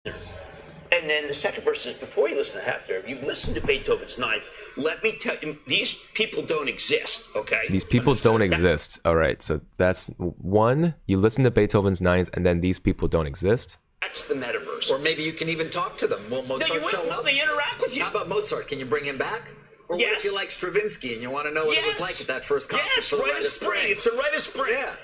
And then the second person is, before you listen to Hefner, if you listen to Beethoven's Ninth, let me tell you, these people don't exist, okay? These people don't exist. All right, so that's one. You listen to Beethoven's Ninth, and then these people don't exist. That's the metaverse. Or maybe you can even talk to them. Will Mozart No, they interact with you. How about Mozart? Can you bring him back? Or what if you like Stravinsky and you want to know what it was like at that first concert? Yes, Rite of Spring. It's a Rite of Spring. Yeah.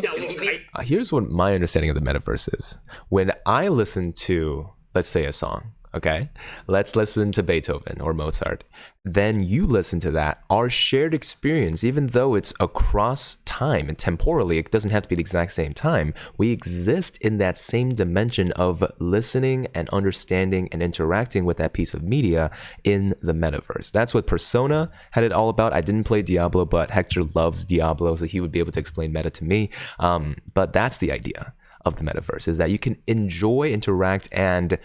Now, look, Here's what my understanding of the metaverse is. When I listen to, let's say, a song, okay? Let's listen to Beethoven or Mozart. Then you listen to that. Our shared experience, even though it's across time and temporally, it doesn't have to be the exact same time. We exist in that same dimension of listening and understanding and interacting with that piece of media in the metaverse. That's what Persona had it all about. I didn't play Diablo, but Hector loves Diablo, so he would be able to explain meta to me. But that's the idea of the metaverse, is that you can enjoy, interact, and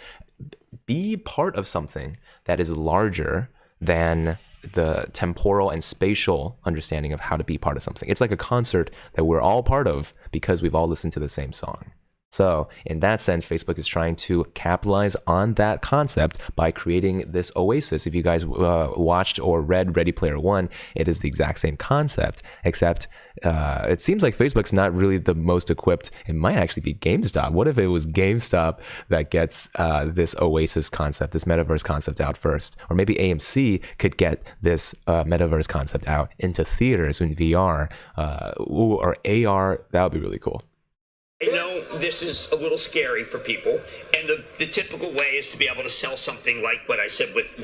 be part of something that is larger than the temporal and spatial understanding of how to be part of something. It's like a concert that we're all part of because we've all listened to the same song. So in that sense, Facebook is trying to capitalize on that concept by creating this oasis. If you guys watched or read Ready Player One, it is the exact same concept, except it seems like Facebook's not really the most equipped. It might actually be GameStop. What if it was GameStop that gets this oasis concept, this metaverse concept out first? Or maybe AMC could get this metaverse concept out into theaters in VR or AR. That would be really cool. I know this is a little scary for people, and the typical way is to be able to sell something like what I said with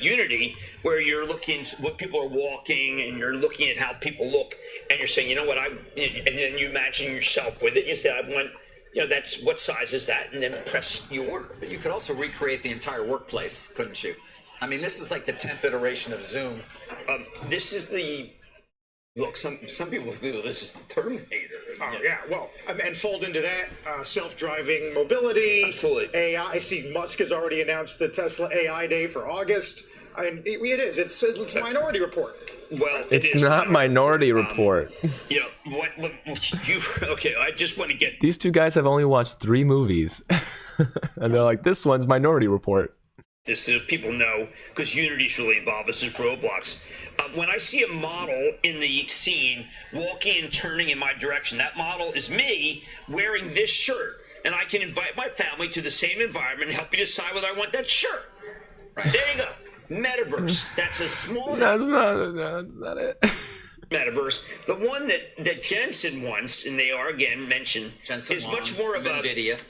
Unity, where you're looking what people are walking, and you're looking at how people look, and you're saying, you know what, and then you imagine yourself with it. You say, I want, that's what size is that, and then press your order. But you could also recreate the entire workplace, couldn't you? I mean, this is like the 10th iteration of Zoom. This is the. Look, some people feel this is the Terminator. Oh, yeah. Well, and fold into that self-driving mobility. Absolutely. AI. I see Musk has already announced the Tesla AI Day for August. It is. It's Minority Report. Well, it's not Minority Report. Okay, I just want to get... These two guys have only watched 3 movies. And they're like, this one's Minority Report. This people know, because Unity's really involved. This is Roblox. When I see a model in the scene walking and turning in my direction, that model is me wearing this shirt. And I can invite my family to the same environment and help me decide whether I want that shirt. Right. There you go. Metaverse. That's a small... That's not it. Metaverse. The one that Jensen wants, and they are again mentioned, Jensen is much more of NVIDIA.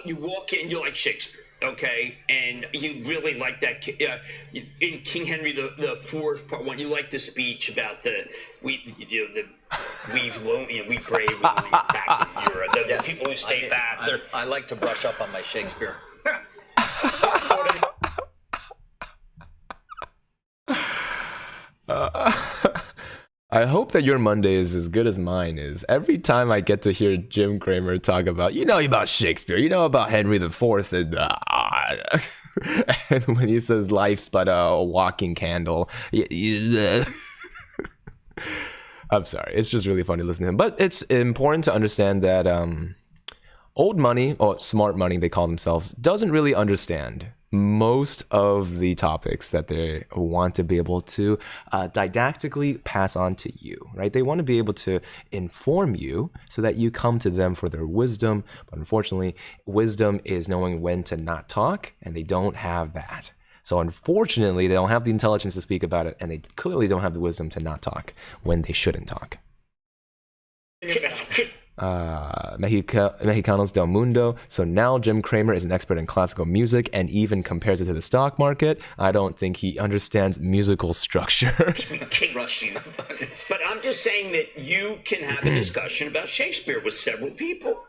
You walk in, you like Shakespeare. Okay, and you really like that in King Henry the IV Part 1. You like the speech about we brave, we back in Europe. The people who stay back. I like to brush up on my Shakespeare. I hope that your Monday is as good as mine is. Every time I get to hear Jim Cramer talk about, about Shakespeare, about Henry IV, and when he says life's but a walking candle, I'm sorry, it's just really funny listening to him. But it's important to understand that old money, or smart money they call themselves, doesn't really understand most of the topics that they want to be able to didactically pass on to you, right? They want to be able to inform you so that you come to them for their wisdom. But unfortunately, wisdom is knowing when to not talk, and they don't have that. So unfortunately, they don't have the intelligence to speak about it, and they clearly don't have the wisdom to not talk when they shouldn't talk. Mexicanos del Mundo. So now Jim Cramer is an expert in classical music and even compares it to the stock market. I don't think he understands musical structure. Rushing. But I'm just saying that you can have a discussion about Shakespeare with several people.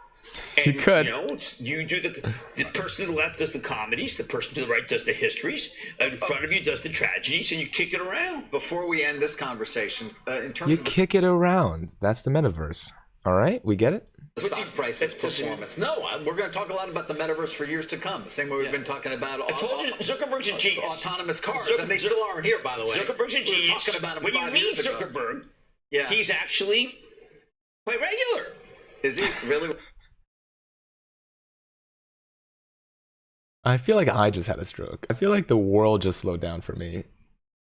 And, you could. You know, you do the person to the left does the comedies, the person to the right does the histories, in front of you does the tragedies, and you kick it around. Before we end this conversation, in terms You of kick it around. That's the metaverse. All right, we get it. the stock prices performance. No, we're going to talk a lot about the metaverse for years to come. The same way we've been talking about. I told you, Zuckerberg's a genius. Autonomous cars, and they still aren't here, by the way. Zuckerberg's a genius. We were talking about him when you 5 meet years ago. Zuckerberg, Yeah, he's actually quite regular. is he really? I feel like I just had a stroke. I feel like the world just slowed down for me.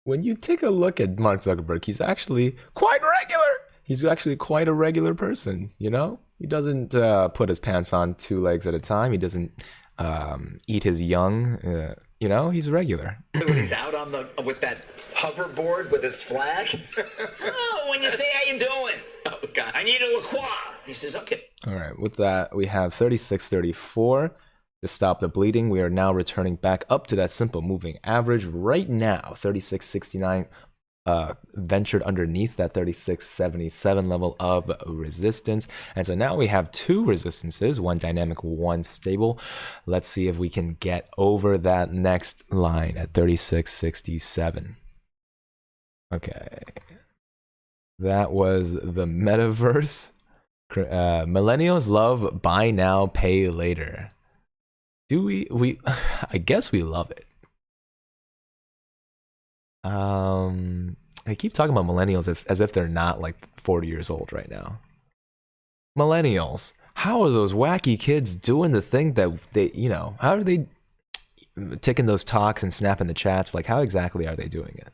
When you take a look at Mark Zuckerberg, he's actually quite regular. He's actually quite a regular person, you know? He doesn't put his pants on 2 legs at a time. He doesn't eat his young. You know, he's regular. When he's out on the with that hoverboard with his flag. Oh, when you say how you doing, Oh God! I need a La Croix. He says, okay. All right, with that, we have 36.34. To stop the bleeding, we are now returning back up to that simple moving average right now. 36.69 ventured underneath that 36.77 level of resistance. And so now we have 2 resistances, one dynamic, one stable. Let's see if we can get over that next line at 36.67. Okay. That was the metaverse. Millennials love buy now, pay later. Do we I guess we love it. I keep talking about millennials as if they're not like 40 years old right now. Millennials, how are those wacky kids doing the thing that they, you know, how are they taking those talks and snapping the chats? Like, how exactly are they doing it?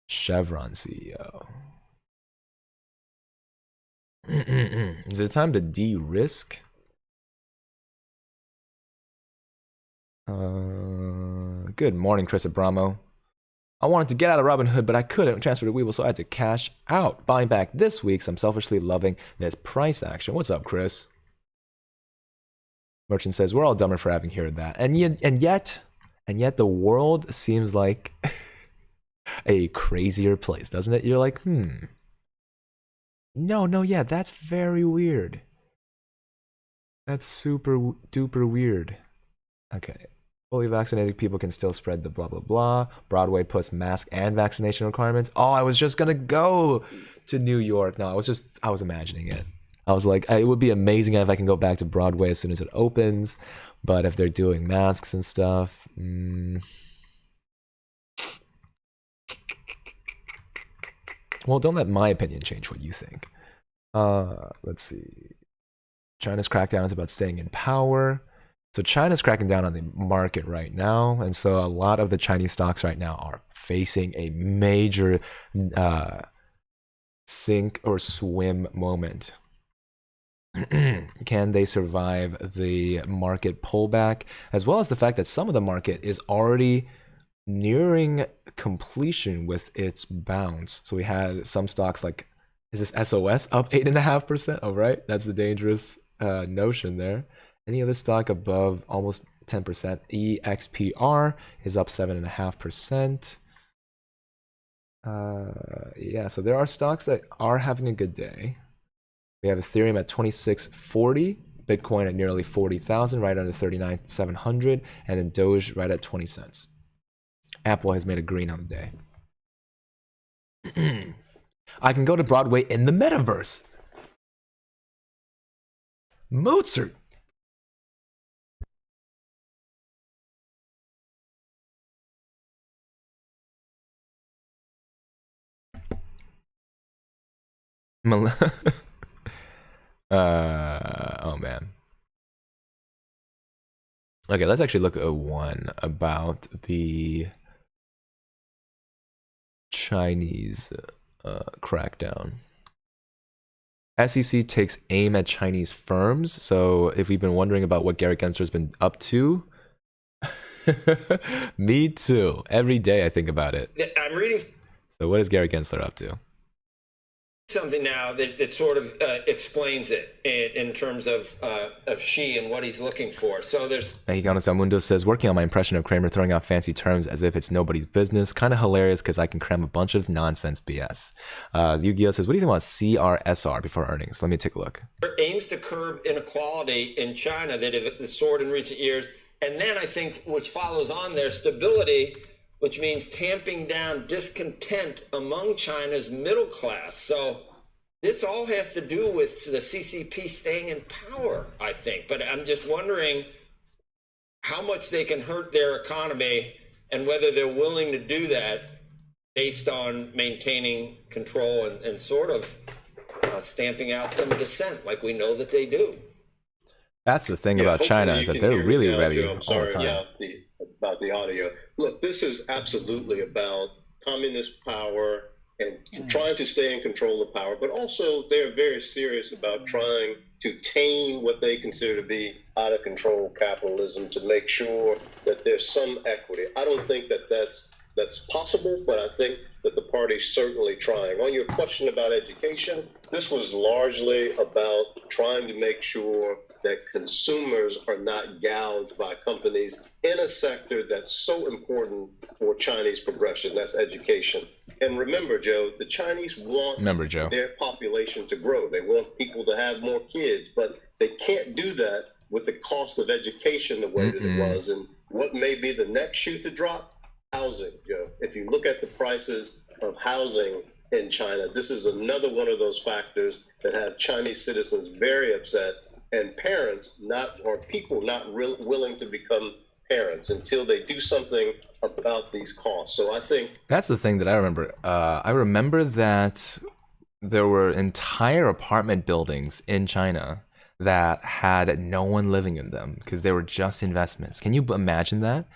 Chevron CEO. Is it time to de-risk? Good morning, Chris Abramo. I wanted to get out of Robinhood, but I couldn't transfer to Webull, so I had to cash out. Buying back this week, so I'm selfishly loving this price action. What's up, Chris? Merchant says, we're all dumber for having heard that. And yet the world seems like a crazier place, doesn't it? You're like, No, yeah, that's very weird. That's super duper weird. Okay. Fully vaccinated people can still spread the blah, blah, blah. Broadway puts mask and vaccination requirements. Oh, I was just gonna go to New York. No, I was imagining it. I was like, it would be amazing if I can go back to Broadway as soon as it opens. But if they're doing masks and stuff, well, don't let my opinion change what you think. Let's see. China's crackdown is about staying in power. So China's cracking down on the market right now. And so a lot of the Chinese stocks right now are facing a major sink or swim moment. Can they survive the market pullback? As well as the fact that some of the market is already nearing completion with its bounce. So we had some stocks like, is this SOS up 8.5%? Oh, right. That's the dangerous notion there. Any other stock above almost 10%? EXPR is up 7.5%. Yeah, so there are stocks that are having a good day. We have Ethereum at 2640, Bitcoin at nearly 40,000, right under 39,700, and then Doge right at 20 cents. Apple has made a green on the day. I can go to Broadway in the metaverse. Mozart. Oh man. Okay, let's actually look at one about the Chinese crackdown. SEC takes aim at Chinese firms. So if we've been wondering about what Garrett Gensler's been up to, me too. Every day I think about it. I'm reading. So what is Garrett Gensler up to? something now that sort of explains it in terms of Xi and what he's looking for. So there's Mexicano Salmundo says, working on my impression of Kramer throwing out fancy terms as if it's nobody's business. Kind of hilarious because I can cram a bunch of nonsense BS. Yu-Gi-Oh says, what do you think about CRSR before earnings? Let me take a look. aims to curb inequality in China that have soared in recent years. And then I think which follows on there, stability, which means tamping down discontent among China's middle class. So this all has to do with the CCP staying in power, I think. But I'm just wondering how much they can hurt their economy and whether they're willing to do that based on maintaining control and sort of stamping out some dissent like we know that they do. That's the thing about China, is that they're really ready all the time. Yeah, about the audio. Look, this is absolutely about communist power and trying to stay in control of power, but also they're very serious about trying to tame what they consider to be out of control capitalism to make sure that there's some equity. I don't think that that's possible, but I think that the party's certainly trying. On your question about education, this was largely about trying to make sure that consumers are not gouged by companies in a sector that's so important for Chinese progression. That's education. And remember, Joe, the Chinese want their population to grow. They want people to have more kids, but they can't do that with the cost of education the way that it was. And what may be the next shoe to drop? Housing, Joe. If you look at the prices of housing in China, this is another one of those factors that have Chinese citizens very upset, and parents people not willing to become parents until they do something about these costs. So I think that's the thing that I remember. I remember that there were entire apartment buildings in China that had no one living in them because they were just investments. Can you imagine that?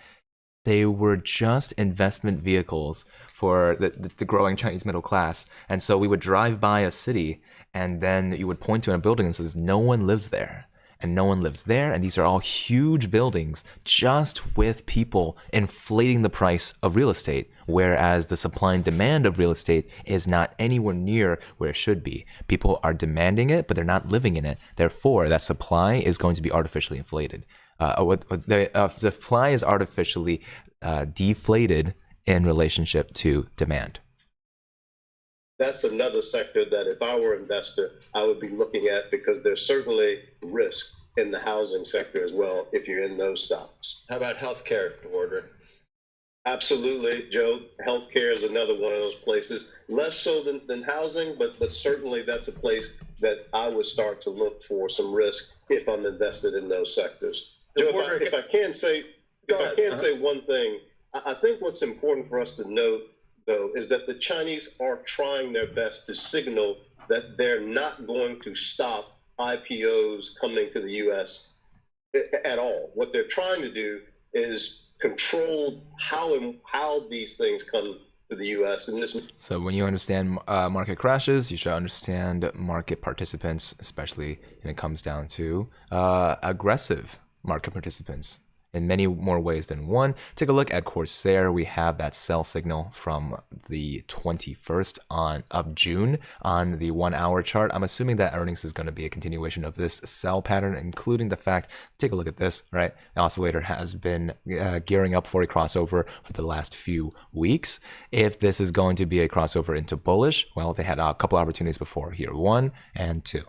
They were just investment vehicles for the growing Chinese middle class. And so we would drive by a city and then you would point to a building and says, no one lives there. And no one lives there. And these are all huge buildings just with people inflating the price of real estate. Whereas the supply and demand of real estate is not anywhere near where it should be. People are demanding it, but they're not living in it. Therefore, that supply is going to be artificially inflated. The supply is artificially deflated in relationship to demand. That's another sector that if I were an investor, I would be looking at, because there's certainly risk in the housing sector as well if you're in those stocks. How about healthcare, Wardrick? Absolutely, Joe. Healthcare is another one of those places. Less so than housing, but certainly that's a place that I would start to look for some risk if I'm invested in those sectors. Joe, if I can say one thing, I think what's important for us to note, though, is that the Chinese are trying their best to signal that they're not going to stop IPOs coming to the U.S. at all. What they're trying to do is control how these things come to the U.S. So when you understand market crashes, you should understand market participants, especially when it comes down to aggressive market participants in many more ways than one. Take a look at Corsair. We have that sell signal from the 21st of June on the 1 hour chart. I'm assuming that earnings is going to be a continuation of this sell pattern, including the fact, take a look at this, right? The oscillator has been gearing up for a crossover for the last few weeks. If this is going to be a crossover into bullish, well, they had a couple opportunities before here, 1 and 2.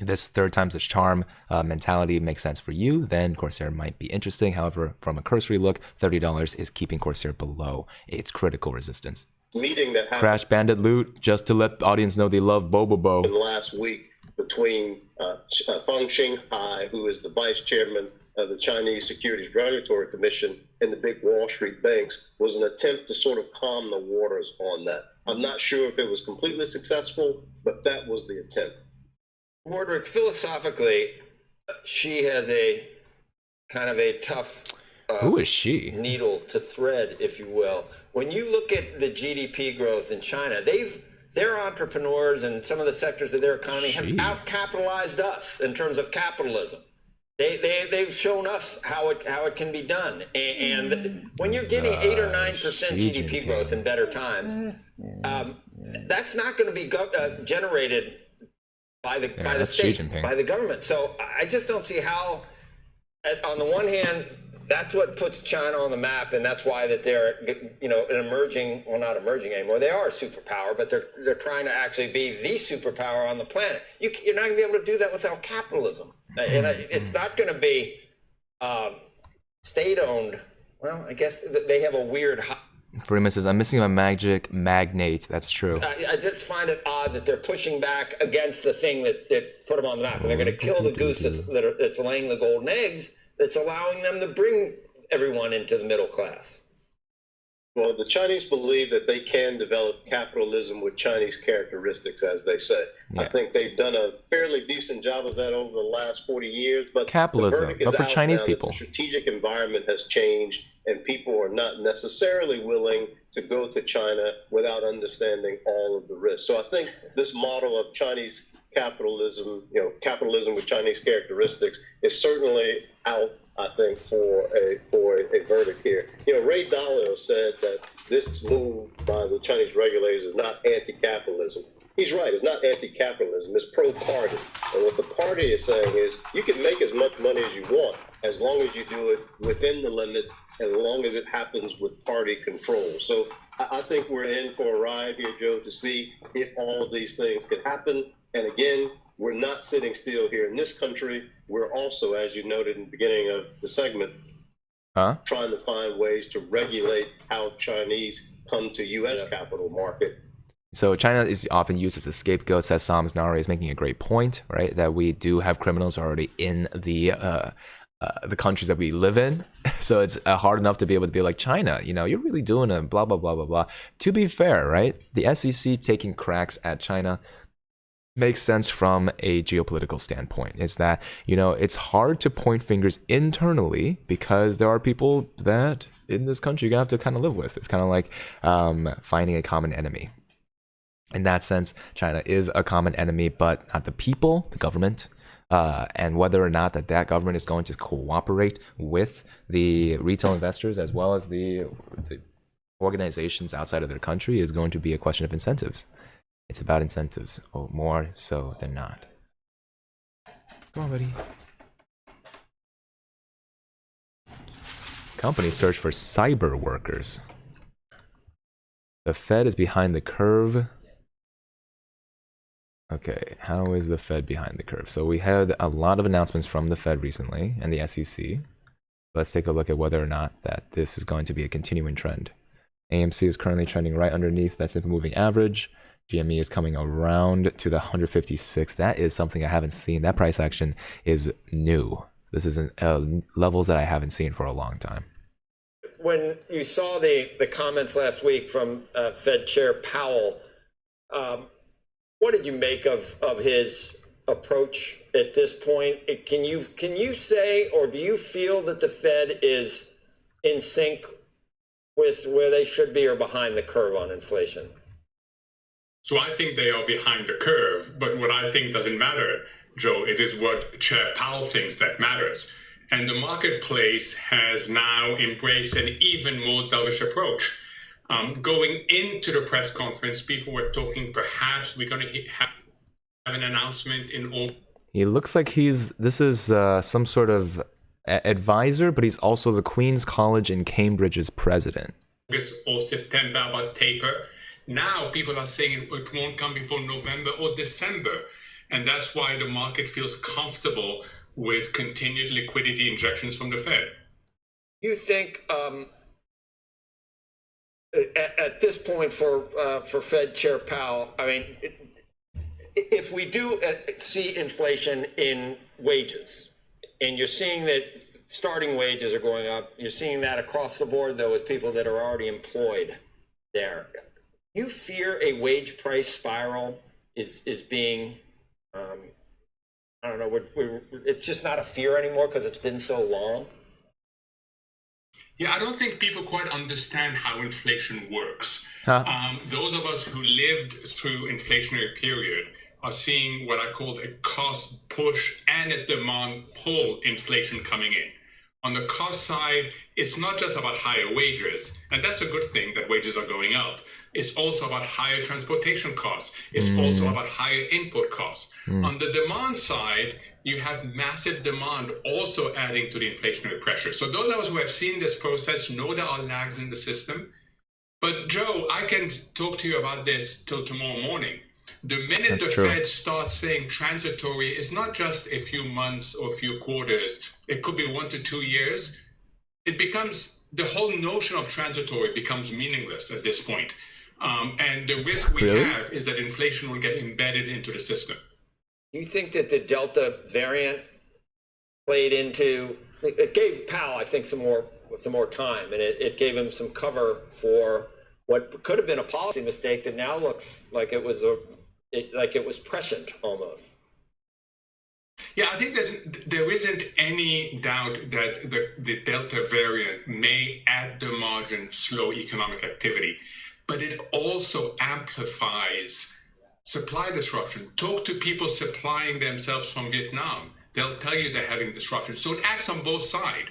This third time's the charm mentality makes sense for you, then Corsair might be interesting. However, from a cursory look, $30 is keeping Corsair below its critical resistance. Meeting that happened Crash Bandit Loot, just to let the audience know they love Bobobo. Last week between Feng Xinghai, who is the vice chairman of the Chinese Securities Regulatory Commission, and the big Wall Street banks, was an attempt to sort of calm the waters on that. I'm not sure if it was completely successful, but that was the attempt. Wardrick, philosophically, she has a kind of a tough who is she? Needle to thread, if you will. When you look at the GDP growth in China, their entrepreneurs and some of the sectors of their economy have outcapitalized us in terms of capitalism. They've shown us how it can be done. And when you're getting 8 or 9% GDP growth in better times, that's not going to be generated by the state, by the government. So I just don't see how. On the one hand, that's what puts China on the map, and that's why that they're, an emerging, well, not emerging anymore. They are a superpower, but they're trying to actually be the superpower on the planet. You're not going to be able to do that without capitalism, and it's not going to be state-owned. Well, I guess they have a weird. Freeman says, I'm missing my magic magnate. That's true. I just find it odd that they're pushing back against the thing that put them on the map. And they're going to kill the goose that's laying the golden eggs, that's allowing them to bring everyone into the middle class. Well, the Chinese believe that they can develop capitalism with Chinese characteristics, as they say. Yeah. I think they've done a fairly decent job of that over the last 40 years. But capitalism, but for Chinese people. The strategic environment has changed, and people are not necessarily willing to go to China without understanding all of the risks. So I think this model of Chinese capitalism, capitalism with Chinese characteristics, is certainly out, I think, for a verdict here. Ray Dalio said that this move by the Chinese regulators is not anti-capitalism. He's right. It's not anti-capitalism. It's pro-party. And what the party is saying is you can make as much money as you want as long as you do it within the limits and as long as it happens with party control. So I think we're in for a ride here, Joe, to see if all of these things can happen. And again, we're not sitting still here in this country. We're also, as you noted in the beginning of the segment, trying to find ways to regulate how Chinese come to U.S. capital market. So China is often used as a scapegoat, says Sams Nari is making a great point, right? That we do have criminals already in the countries that we live in. So it's hard enough to be able to be like, China, you're really doing a blah, blah, blah, blah, blah. To be fair, right? The SEC taking cracks at China makes sense from a geopolitical standpoint. It's that, it's hard to point fingers internally because there are people that in this country you have to kind of live with. It's kind of like finding a common enemy. In that sense, China is a common enemy, but not the people, the government. And whether or not that government is going to cooperate with the retail investors as well as the organizations outside of their country is going to be a question of incentives. It's about incentives, or more so than not. Come on, buddy. Companies search for cyber workers. The Fed is behind the curve. Okay, how is the Fed behind the curve? So we had a lot of announcements from the Fed recently and the SEC. Let's take a look at whether or not that this is going to be a continuing trend. AMC is currently trending right underneath that simple moving average. GME is coming around to the 156. That is something I haven't seen. That price action is new. This is levels that I haven't seen for a long time. When you saw the comments last week from Fed Chair Powell, what did you make of his approach at this point? Can you say, or do you feel that the Fed is in sync with where they should be or behind the curve on inflation? So I think they are behind the curve, but what I think doesn't matter, Joe. It is what Chair Powell thinks that matters. And the marketplace has now embraced an even more dovish approach. Going into the press conference, people were talking perhaps we're going to have an announcement in August. He looks like this is some sort of advisor, but he's also the Queen's College in Cambridge's president. August or September about taper. Now people are saying it won't come before November or December. And that's why the market feels comfortable with continued liquidity injections from the Fed. You think at this point for Fed Chair Powell, I mean, if we do see inflation in wages, and you're seeing that starting wages are going up, you're seeing that across the board, though, with people that are already employed there. You fear a wage price spiral is being, I don't know, it's just not a fear anymore because it's been so long? Yeah, I don't think people quite understand how inflation works. Those of us who lived through inflationary period are seeing what I call a cost push and a demand pull inflation coming in. On the cost side, it's not just about higher wages, and that's a good thing that wages are going up. It's also about higher transportation costs. It's also about higher input costs. On the demand side, you have massive demand also adding to the inflationary pressure. So those of us who have seen this process know there are lags in the system. But Joe, I can talk to you about this till tomorrow morning. The minute the Fed starts saying transitory, it's not just a few months or a few quarters. It could be 1 to 2 years. It becomes, the whole notion of transitory becomes meaningless at this point. And the risk we have is that inflation will get embedded into the system. Do you think that the Delta variant played into, it gave Powell, I think, some more time, and it gave him some cover for what could have been a policy mistake that now looks like it was prescient almost. Yeah, I think there isn't any doubt that the Delta variant may, at the margin, slow economic activity, but it also amplifies supply disruption. Talk to people supplying themselves from Vietnam. They'll tell you they're having disruption. So it acts on both sides.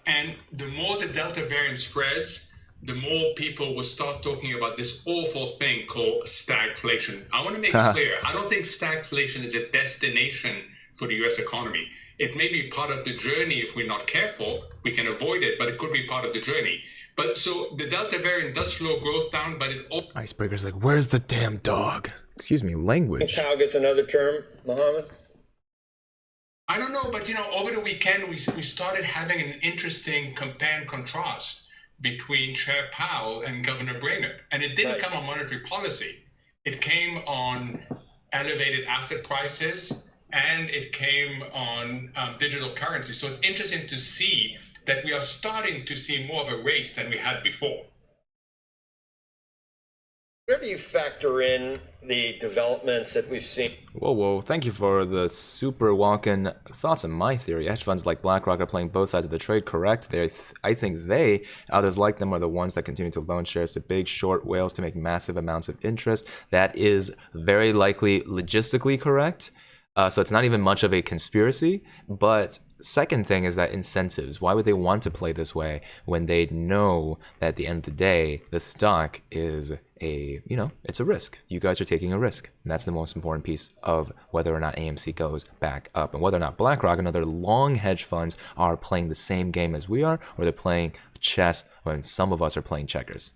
And the more the Delta variant spreads, the more people will start talking about this awful thing called stagflation. I want to make it clear, I don't think stagflation is a destination for the US economy. It may be part of the journey if we're not careful. We can avoid it, but it could be part of the journey. But so the Delta variant does slow growth down, but it also... Icebreaker's like, where's the damn dog? Excuse me, language. Powell gets another term, Mohammed? I don't know, but over the weekend, we started having an interesting compare and contrast between Chair Powell and Governor Brainerd. And it didn't come on monetary policy. It came on elevated asset prices, and it came on digital currency. So it's interesting to see that we are starting to see more of a race than we had before. Where do you factor in the developments that we've seen? Whoa, thank you for the super walk-in thoughts on my theory. Hedge funds like BlackRock are playing both sides of the trade correct. I think others like them, are the ones that continue to loan shares to big short whales to make massive amounts of interest. That is very likely logistically correct. So it's not even much of a conspiracy. But second thing is that incentives. Why would they want to play this way when they know that at the end of the day, the stock is it's a risk. You guys are taking a risk. And that's the most important piece of whether or not AMC goes back up, and whether or not BlackRock and other long hedge funds are playing the same game as we are, or they're playing chess when some of us are playing checkers.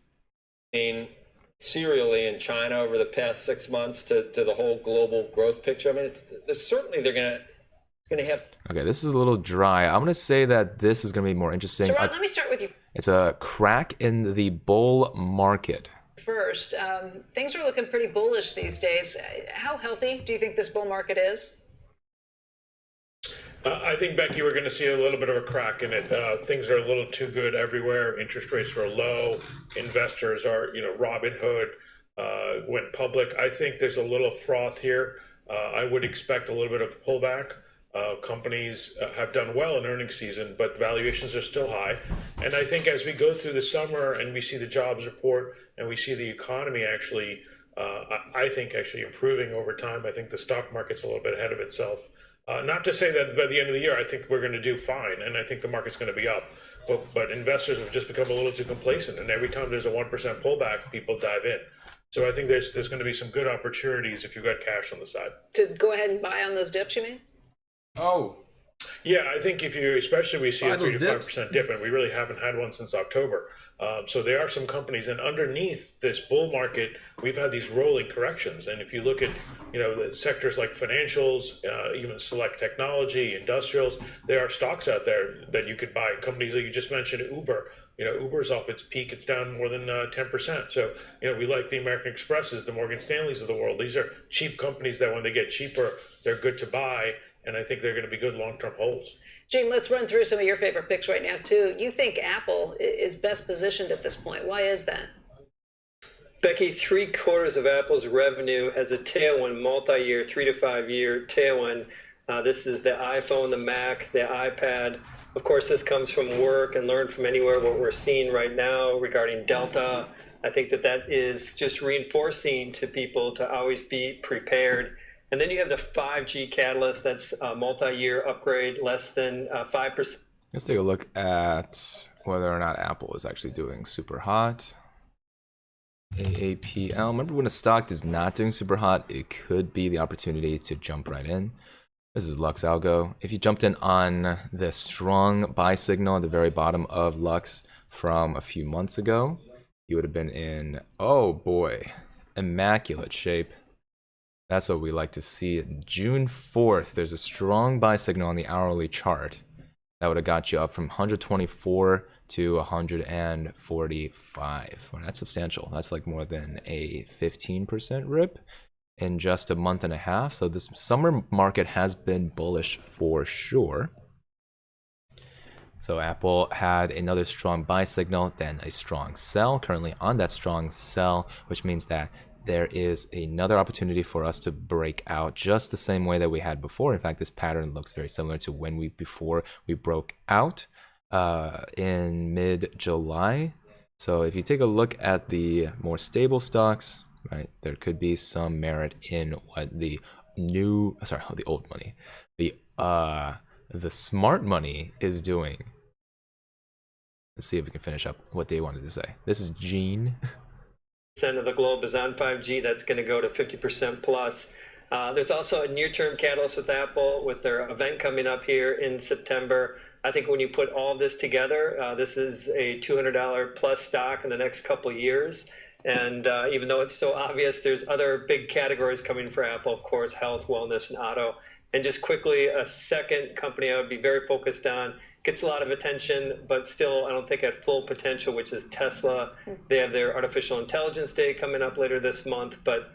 Serially in China over the past 6 months to the whole global growth picture. I mean, they're going to have. Okay, this is a little dry. I'm going to say that this is going to be more interesting. So, Ron, let me start with you. It's a crack in the bull market. First, things are looking pretty bullish these days. How healthy do you think this bull market is? I think, Becky, we're going to see a little bit of a crack in it. Things are a little too good everywhere. Interest rates are low. Investors are, Robinhood went public. I think there's a little froth here. I would expect a little bit of pullback. Companies have done well in earnings season, but valuations are still high. And I think as we go through the summer and we see the jobs report and we see the economy actually, I think actually improving over time, I think the stock market's a little bit ahead of itself. Not to say that by the end of the year, I think we're going to do fine, and I think the market's going to be up. But investors have just become a little too complacent, and every time there's a 1% pullback, people dive in. So I think there's going to be some good opportunities if you've got cash on the side. To go ahead and buy on those dips, you mean? Oh. Yeah, I think especially we see a 3 to 5% dip, and we really haven't had one since October. So there are some companies, and underneath this bull market, we've had these rolling corrections. And if you look at, the sectors like financials, even select technology, industrials, there are stocks out there that you could buy. Companies like you just mentioned, Uber. Uber's off its peak; it's down more than 10%. So, we like the American Expresses, the Morgan Stanleys of the world. These are cheap companies that when they get cheaper, they're good to buy. And I think they're going to be good long-term holds. Gene, let's run through some of your favorite picks right now, too. You think Apple is best positioned at this point. Why is that? Becky, 3/4 of Apple's revenue has a tailwind, multi-year, 3 to 5 year tailwind. This is the iPhone, the Mac, the iPad. Of course, this comes from work and learn from anywhere, what we're seeing right now regarding Delta. I think that is just reinforcing to people to always be prepared. And then you have the 5G catalyst. That's a multi-year upgrade, less than 5% Let's take a look at whether or not Apple is actually doing super hot. AAPL. Remember, when a stock is not doing super hot, it could be the opportunity to jump right in. This is Lux Algo. If you jumped in on the strong buy signal at the very bottom of Lux from a few months ago, you would have been in, oh boy, immaculate shape. That's what we like to see. June 4th, there's a strong buy signal on the hourly chart that would have got you up from 124 to 145. Well, that's substantial. That's like more than a 15% rip in just a month and a half. So this summer market has been bullish for sure. So Apple had another strong buy signal, then a strong sell, currently on that strong sell, which means that there is another opportunity for us to break out just the same way that we had before. In fact, this pattern looks very similar to when before we broke out in mid-July. So if you take a look at the more stable stocks, right, there could be some merit in what the old money, the smart money is doing. Let's see if we can finish up what they wanted to say. This is Gene. Of the globe is on 5G. That's going to go to 50% plus. There's also a near-term catalyst with Apple with their event coming up here in September. I think when you put all of this together, this is a $200 plus stock in the next couple of years. And even though it's so obvious, there's other big categories coming for Apple, of course, health, wellness, and auto. And just quickly, a second company I would be very focused on, gets a lot of attention, but still I don't think at full potential, which is Tesla. They have their artificial intelligence day coming up later this month. But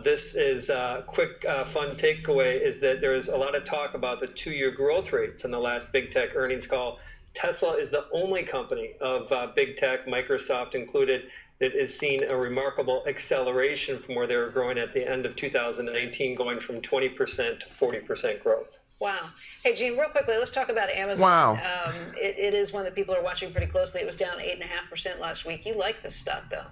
this is a quick, fun takeaway is that there is a lot of talk about the 2-year growth rates in the last big tech earnings call. Tesla is the only company of big tech, Microsoft included, that is seeing a remarkable acceleration from where they were growing at the end of 2019, going from 20% to 40% growth. Wow. Hey, Gene, real quickly, let's talk about Amazon. Wow. It is one that people are watching pretty closely. It was down 8.5% last week. You like this stock, though?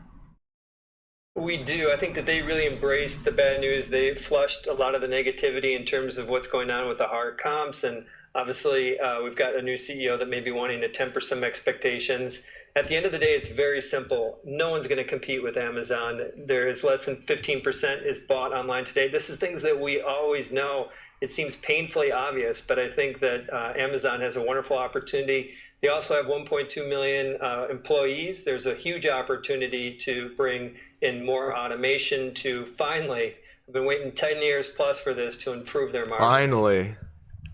We do. I think that they really embraced the bad news. They flushed a lot of the negativity in terms of what's going on with the hard comps. And obviously, we've got a new CEO that may be wanting to temper some expectations. At the end of the day, it's very simple. No one's going to compete with Amazon. There is less than 15% is bought online today. This is things that we always know. It seems painfully obvious, but I think that Amazon has a wonderful opportunity. They also have 1.2 million employees. There's a huge opportunity to bring in more automation to finally, I've been waiting 10 years plus for this, to improve their margins. Finally.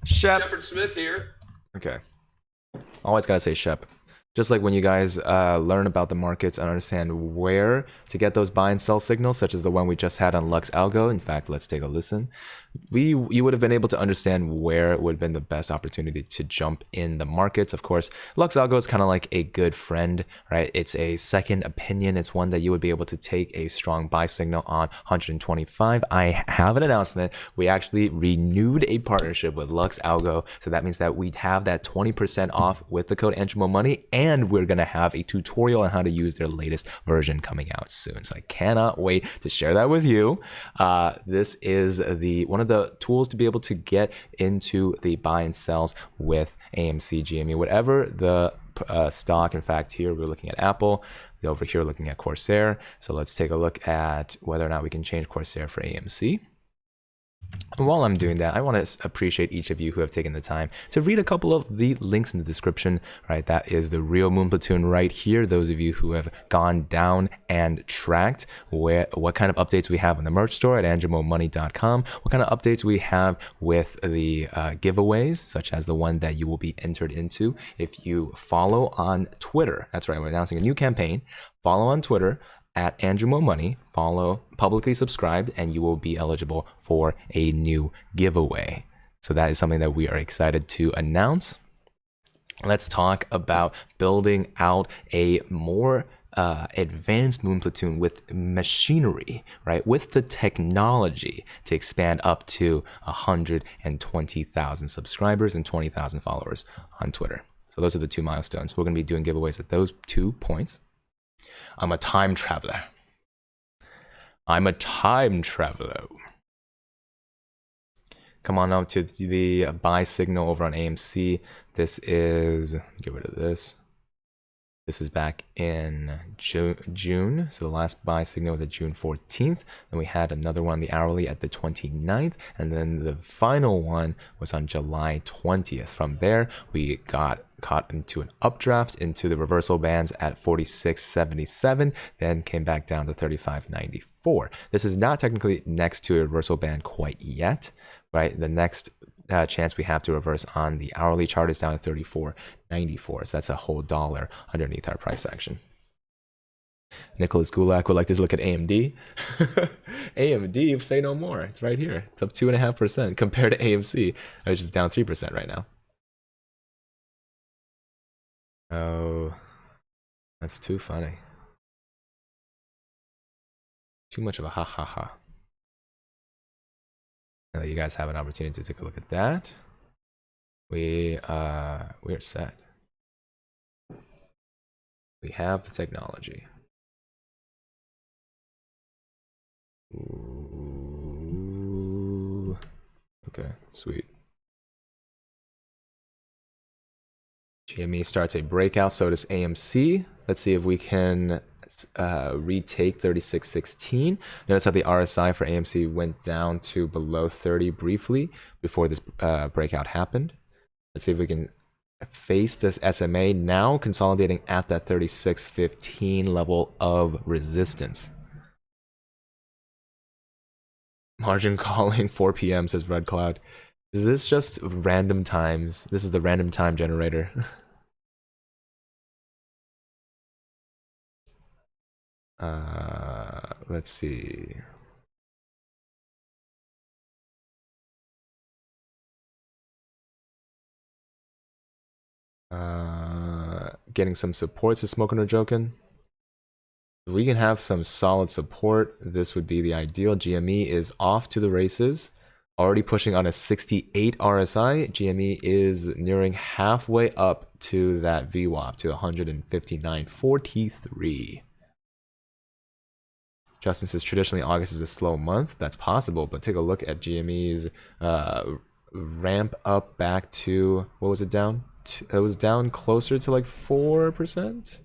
Shepard Smith here. Okay. Always gotta say Shep. Just like when you guys learn about the markets and understand where to get those buy and sell signals, such as the one we just had on Lux Algo. In fact, let's take a listen. You would have been able to understand where it would have been the best opportunity to jump in the markets. Of course, Lux Algo is kind of like a good friend, right? It's a second opinion. It's one that you would be able to take a strong buy signal on 125. I have an announcement. We actually renewed a partnership with Lux Algo. So that means that we'd have that 20% off with the code AngioMoMoney, and we're going to have a tutorial on how to use their latest version coming out soon. So I cannot wait to share that with you. This is one of the tools to be able to get into the buy and sells with AMC, GME, whatever the stock. In fact, here we're looking at Apple. Over here, we're looking at Corsair. So let's take a look at whether or not we can change Corsair for AMC. And while I'm doing that, I want to appreciate each of you who have taken the time to read a couple of the links in the description, right? That is the real Moon Platoon right here. Those of you who have gone down and tracked what kind of updates we have in the merch store at angiomomoney.com, what kind of updates we have with the giveaways, such as the one that you will be entered into if you follow on Twitter. That's right, we're announcing a new campaign. Follow on Twitter at AngioMoMoney, follow, publicly subscribed, and you will be eligible for a new giveaway. So that is something that we are excited to announce. Let's talk about building out a more advanced Moon Platoon with machinery, right? With the technology to expand up to 120,000 subscribers and 20,000 followers on Twitter. So those are the two milestones. We're going to be doing giveaways at those 2 points. I'm a time traveler. Come on up to the buy signal over on AMC. This is, get rid of this. This is back in June. So the last buy signal was at June 14th. Then we had another one, the hourly, at the 29th. And then the final one was on July 20th. From there, we got caught into an updraft into the reversal bands at 46.77, then came back down to 35.94. This is not technically next to a reversal band quite yet, right? The next chance we have to reverse on the hourly chart is down to 34.94. So that's a whole dollar underneath our price action. Nicholas Gulak would like to look at AMD. AMD, say no more. It's right here. It's up 2.5% compared to AMC, which is down 3% right now. Oh, that's too funny. Too much of a ha ha ha. Now that you guys have an opportunity to take a look at that, we are set. We have the technology. Ooh. Okay, sweet. GME starts a breakout, so does AMC. Let's see if we can retake 36.16. Notice how the RSI for AMC went down to below 30 briefly before this breakout happened. Let's see if we can face this SMA, now consolidating at that 36.15 level of resistance. Margin calling 4 p.m. says Red Cloud. Is this just random times? This is the random time generator. Let's see. Getting some support, so smoking or joking. If we can have some solid support, this would be the ideal. GME is off to the races. Already pushing on a 68 RSI. GME is nearing halfway up to that VWAP, to 159.43. Justin says traditionally August is a slow month. That's possible, but take a look at GME's ramp up back to, what was it down? It was down closer to like 4%,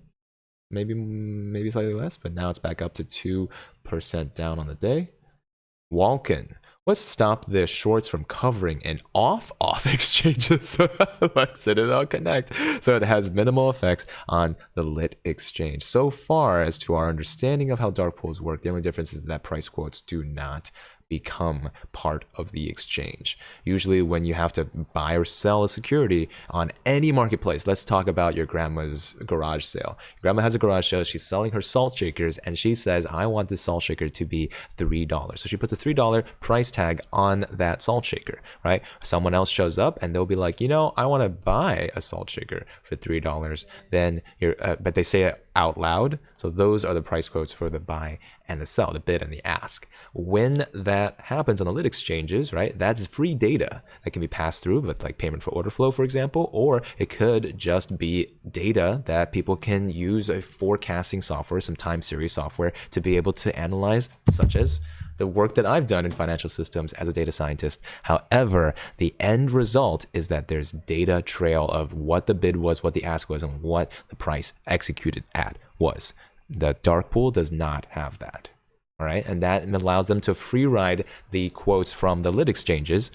maybe slightly less, but now it's back up to 2% down on the day. Walken. Let's stop the shorts from covering an off exchanges like Citadel Connect, so it has minimal effects on the lit exchange. So far as to our understanding of how dark pools work, the only difference is that price quotes do not become part of the exchange. Usually when you have to buy or sell a security on any marketplace, let's talk about your grandma's garage sale. Your grandma has a garage sale, she's selling her salt shakers, and she says, I want this salt shaker to be $3. So she puts a $3 price tag on that salt shaker, right? Someone else shows up and they'll be like, you know, I want to buy a salt shaker for $3. Then but they say it out loud. So those are the price quotes for the buy and the sell, the bid and the ask. When that happens on the lit exchanges, right, that's free data that can be passed through, but like payment for order flow, for example, or it could just be data that people can use a forecasting software, some time series software, to be able to analyze, such as the work that I've done in financial systems as a data scientist. However, the end result is that there's data trail of what the bid was, what the ask was, and what the price executed at was. The dark pool does not have that. All right, and that allows them to free ride the quotes from the lit exchanges,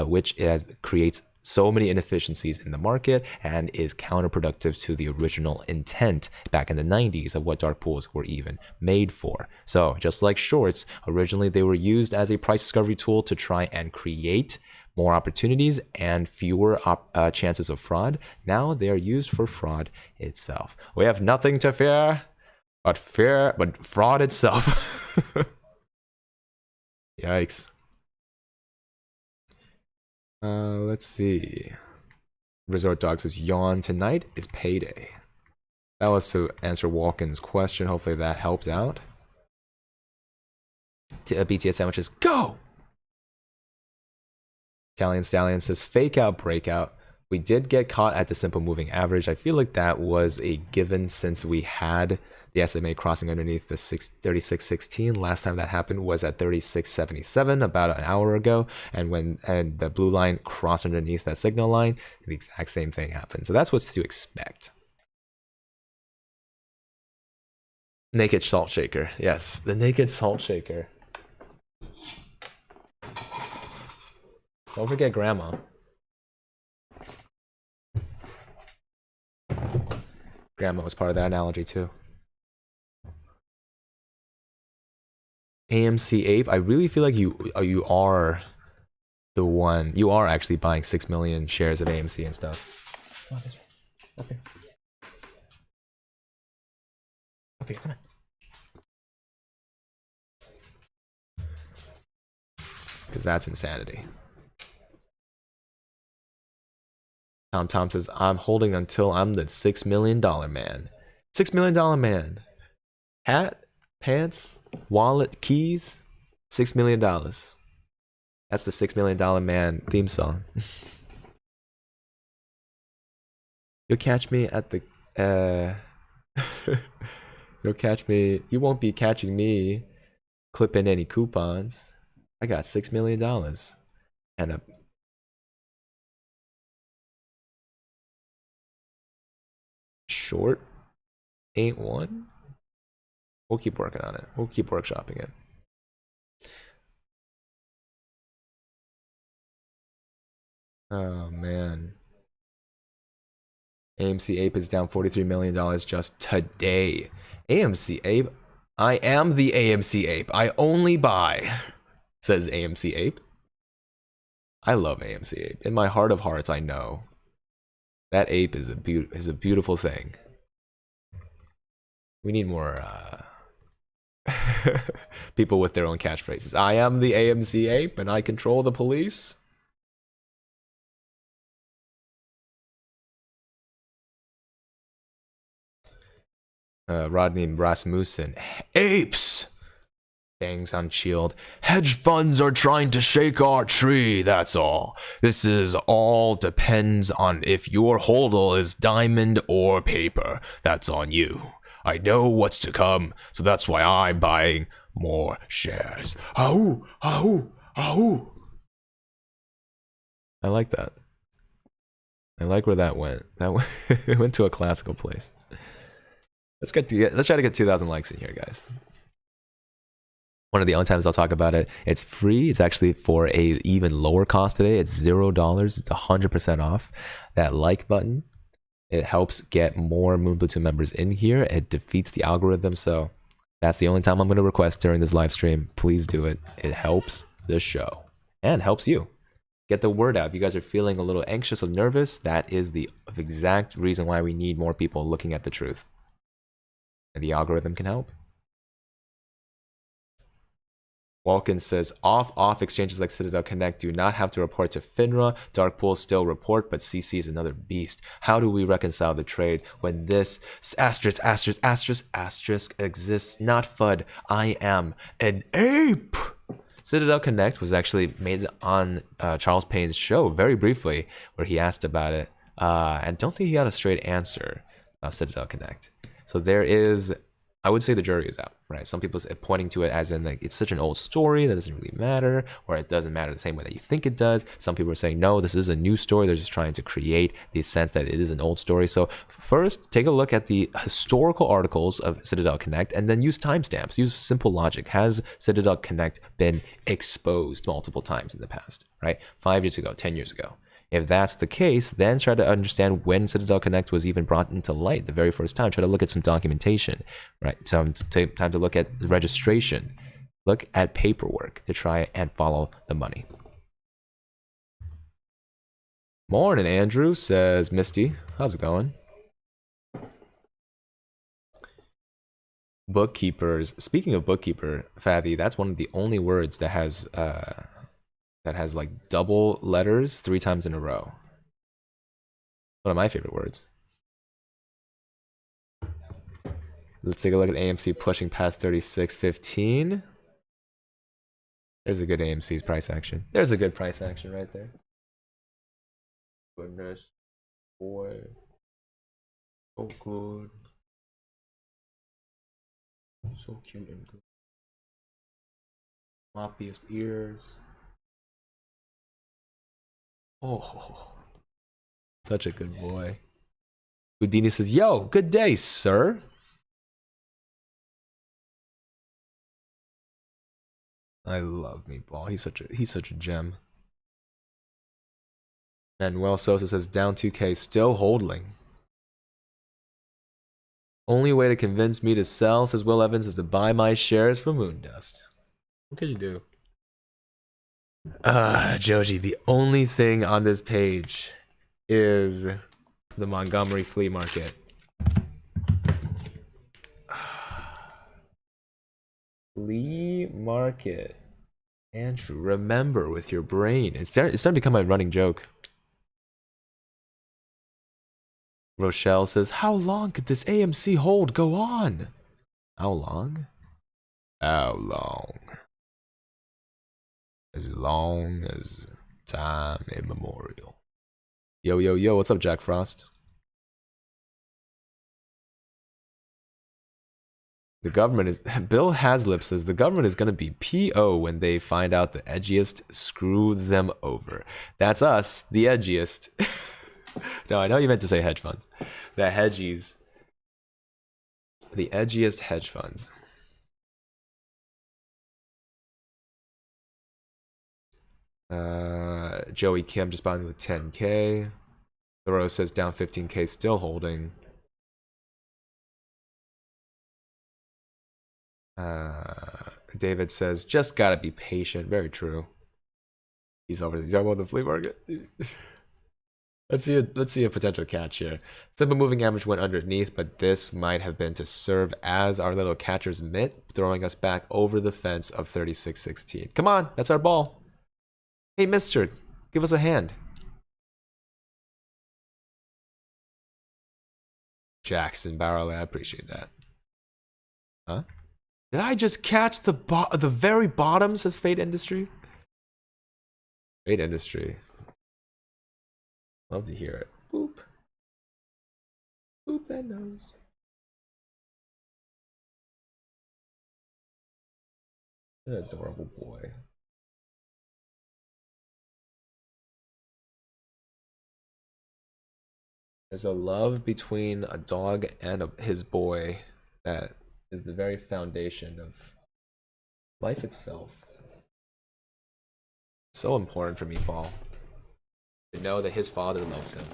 which creates so many inefficiencies in the market and is counterproductive to the original intent back in the 90s of what dark pools were even made for. So just like shorts, originally they were used as a price discovery tool to try and create more opportunities and fewer chances of fraud. Now they are used for fraud itself. We have nothing to fear but fraud itself. Yikes. Let's see. Resort Dog says, yawn, tonight is payday. That was to answer Walken's question. Hopefully that helped out. BTS sandwiches, go! Italian Stallion says, fake out breakout. We did get caught at the simple moving average. I feel like that was a given since we had the SMA crossing underneath the 36.16. Last time that happened was at 36.77 about an hour ago. And the blue line crossed underneath that signal line, the exact same thing happened. So that's what's to expect. Naked salt shaker. Yes, the naked salt shaker. Don't forget grandma. Grandma was part of that analogy too. AMC Ape, I really feel like you are the one. You are actually buying 6 million shares of AMC and stuff. Oh, this way. Okay. Okay, come on. Because that's insanity. Tom says, I'm holding until I'm the $6 million man. $6 million man. Hat, pants, wallet, keys, $6 million. That's the $6 million man theme song. You'll catch me at the... You'll catch me... You won't be catching me clipping any coupons. I got $6 million. And a... short ain't one. We'll keep working on it. We'll keep workshopping it. Oh man. AMC Ape is down $43 million just today. AMC Ape? I am the AMC Ape. I only buy, says AMC Ape. I love AMC Ape. In my heart of hearts, I know that ape is a beautiful thing. We need more people with their own catchphrases. I am the AMC Ape and I control the police. Rodney Rasmussen. Apes! Bangs on shield. Hedge funds are trying to shake our tree, that's all. This is all depends on if your hodl is diamond or paper. That's on you. I know what's to come, so that's why I'm buying more shares. Ahoo! Ahoo! Ahoo! I like that. I like where that went. That went, it went to a classical place. Let's try to get 2,000 likes in here, guys. One of the only times I'll talk about it. It's free. It's actually for a even lower cost today. It's $0. It's 100% off. That like button, it helps get more Moon Platoon members in here. It defeats the algorithm. So that's the only time I'm going to request during this live stream. Please do it. It helps the show and helps you get the word out. If you guys are feeling a little anxious or nervous, that is the exact reason why we need more people looking at the truth. And the algorithm can help. Walken says, off exchanges like Citadel Connect do not have to report to FINRA. Dark pools still report, but CC is another beast. How do we reconcile the trade when this asterisk exists? Not FUD. I am an ape. Citadel Connect was actually made on Charles Payne's show very briefly, where he asked about it. And don't think he got a straight answer about Citadel Connect. So there is... I would say the jury is out, right? Some people are pointing to it as in like it's such an old story that doesn't really matter, or it doesn't matter the same way that you think it does. Some people are saying, no, this is a new story. They're just trying to create the sense that it is an old story. So first, take a look at the historical articles of Citadel Connect and then use timestamps. Use simple logic. Has Citadel Connect been exposed multiple times in the past, right? 5 years ago, 10 years ago. If that's the case, then try to understand when Citadel Connect was even brought into light the very first time. Try to look at some documentation, right? Time to look at the registration. Look at paperwork to try and follow the money. Morning, Andrew, says Misty. How's it going? Bookkeepers. Speaking of bookkeeper, Fathy, that's one of the only words that has like double letters 3 times in a row. One of my favorite words. Let's take a look at AMC pushing past 36.15. There's a good AMC's price action. There's a good price action right there. Goodness. boy. So good. So cute and good. Floppiest ears. Oh, such a good boy. Houdini says, "Yo, good day, sir." I love Meatball. He's such a gem. Manuel Sosa says, "Down 2K, still holding." Only way to convince me to sell, says Will Evans, is to buy my shares for Moondust. What can you do? Joji, the only thing on this page is the Montgomery flea market. Flea market. Andrew, remember with your brain. It's starting to become a running joke. Rochelle says, how long could this AMC hold go on? How long? How long? As long as time immemorial. Yo, yo, yo, what's up, Jack Frost? The government is... Bill Haslip says, the government is going to be PO when they find out the edgiest screw them over. That's us, the edgiest. No, I know you meant to say hedge funds. The hedgies. The edgiest hedge funds. Joey Kim just buying with 10K. Thoreau says down 15K, still holding. David says, just gotta be patient. Very true. He's over the flea market. Let's see a potential catch here. Simple moving average went underneath, but this might have been to serve as our little catcher's mitt, throwing us back over the fence of 36.16. Come on, that's our ball. Hey, mister, give us a hand. Jackson Barrel, I appreciate that. Huh? Did I just catch the very bottom, says Fate Industry? Fate Industry. Love to hear it. Boop. Boop that nose. An adorable boy. There's a love between a dog and his boy that is the very foundation of life itself. So important for Meatball to know that his father loves him.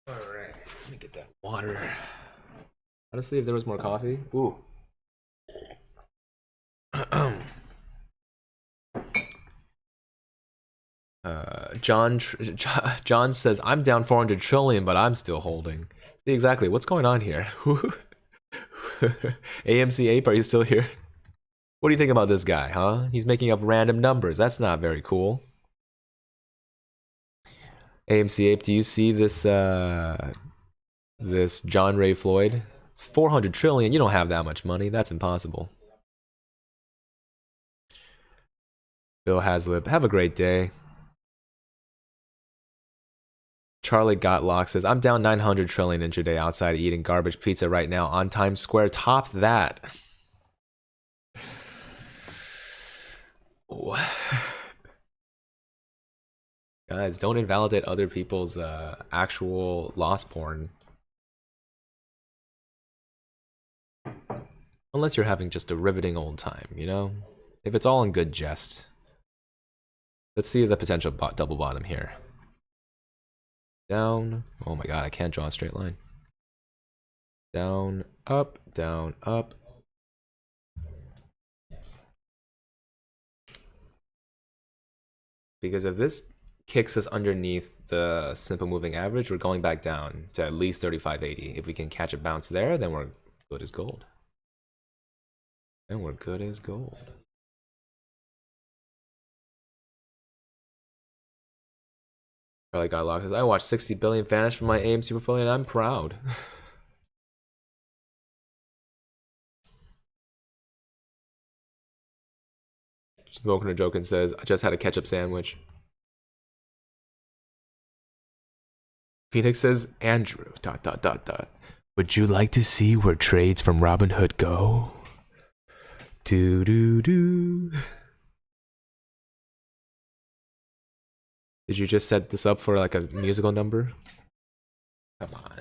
All right, let me get that water. Honestly, if there was more coffee, ooh. John says, I'm down 400 trillion, but I'm still holding. See, exactly, what's going on here? AMC Ape, are you still here? What do you think about this guy, huh? He's making up random numbers. That's not very cool. AMC Ape, do you see this this John Ray Floyd? It's 400 trillion. You don't have that much money. That's impossible. Bill Haslip, have a great day. Charlie Gotlock says, I'm down 900 trillion intraday outside eating garbage pizza right now on Times Square. Top that. Guys, don't invalidate other people's actual loss porn. Unless you're having just a riveting old time, you know? If it's all in good jest. Let's see the potential double bottom here. Down. Oh my god, I can't draw a straight line. Down, up, down, up. Because if this kicks us underneath the simple moving average, we're going back down to at least 35.80. If we can catch a bounce there, then we're good as gold. Then we're good as gold. Charlie Gotlock says, I watched 60 billion vanish from my AMC portfolio and I'm proud. Smoking a Joking says, I just had a ketchup sandwich. Phoenix says, Andrew, ... Would you like to see where trades from Robinhood go? Do do do. Did you just set this up for like a musical number? Come on.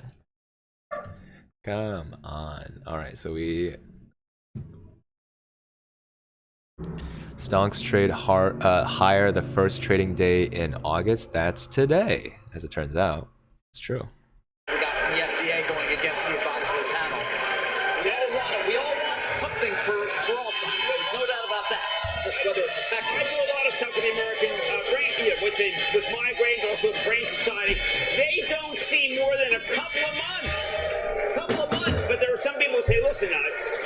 Come on. Alright, so we... Stonks trade higher the first trading day in August. That's today, as it turns out. It's true. We got the FDA going against the advisory panel. We all want something for all sides. There's no doubt about that. Just whether it's effective. I do a lot of stuff with the American brain, with migraines, also with Brain Society. They don't see more than a couple of months. But there are some people who say, listen,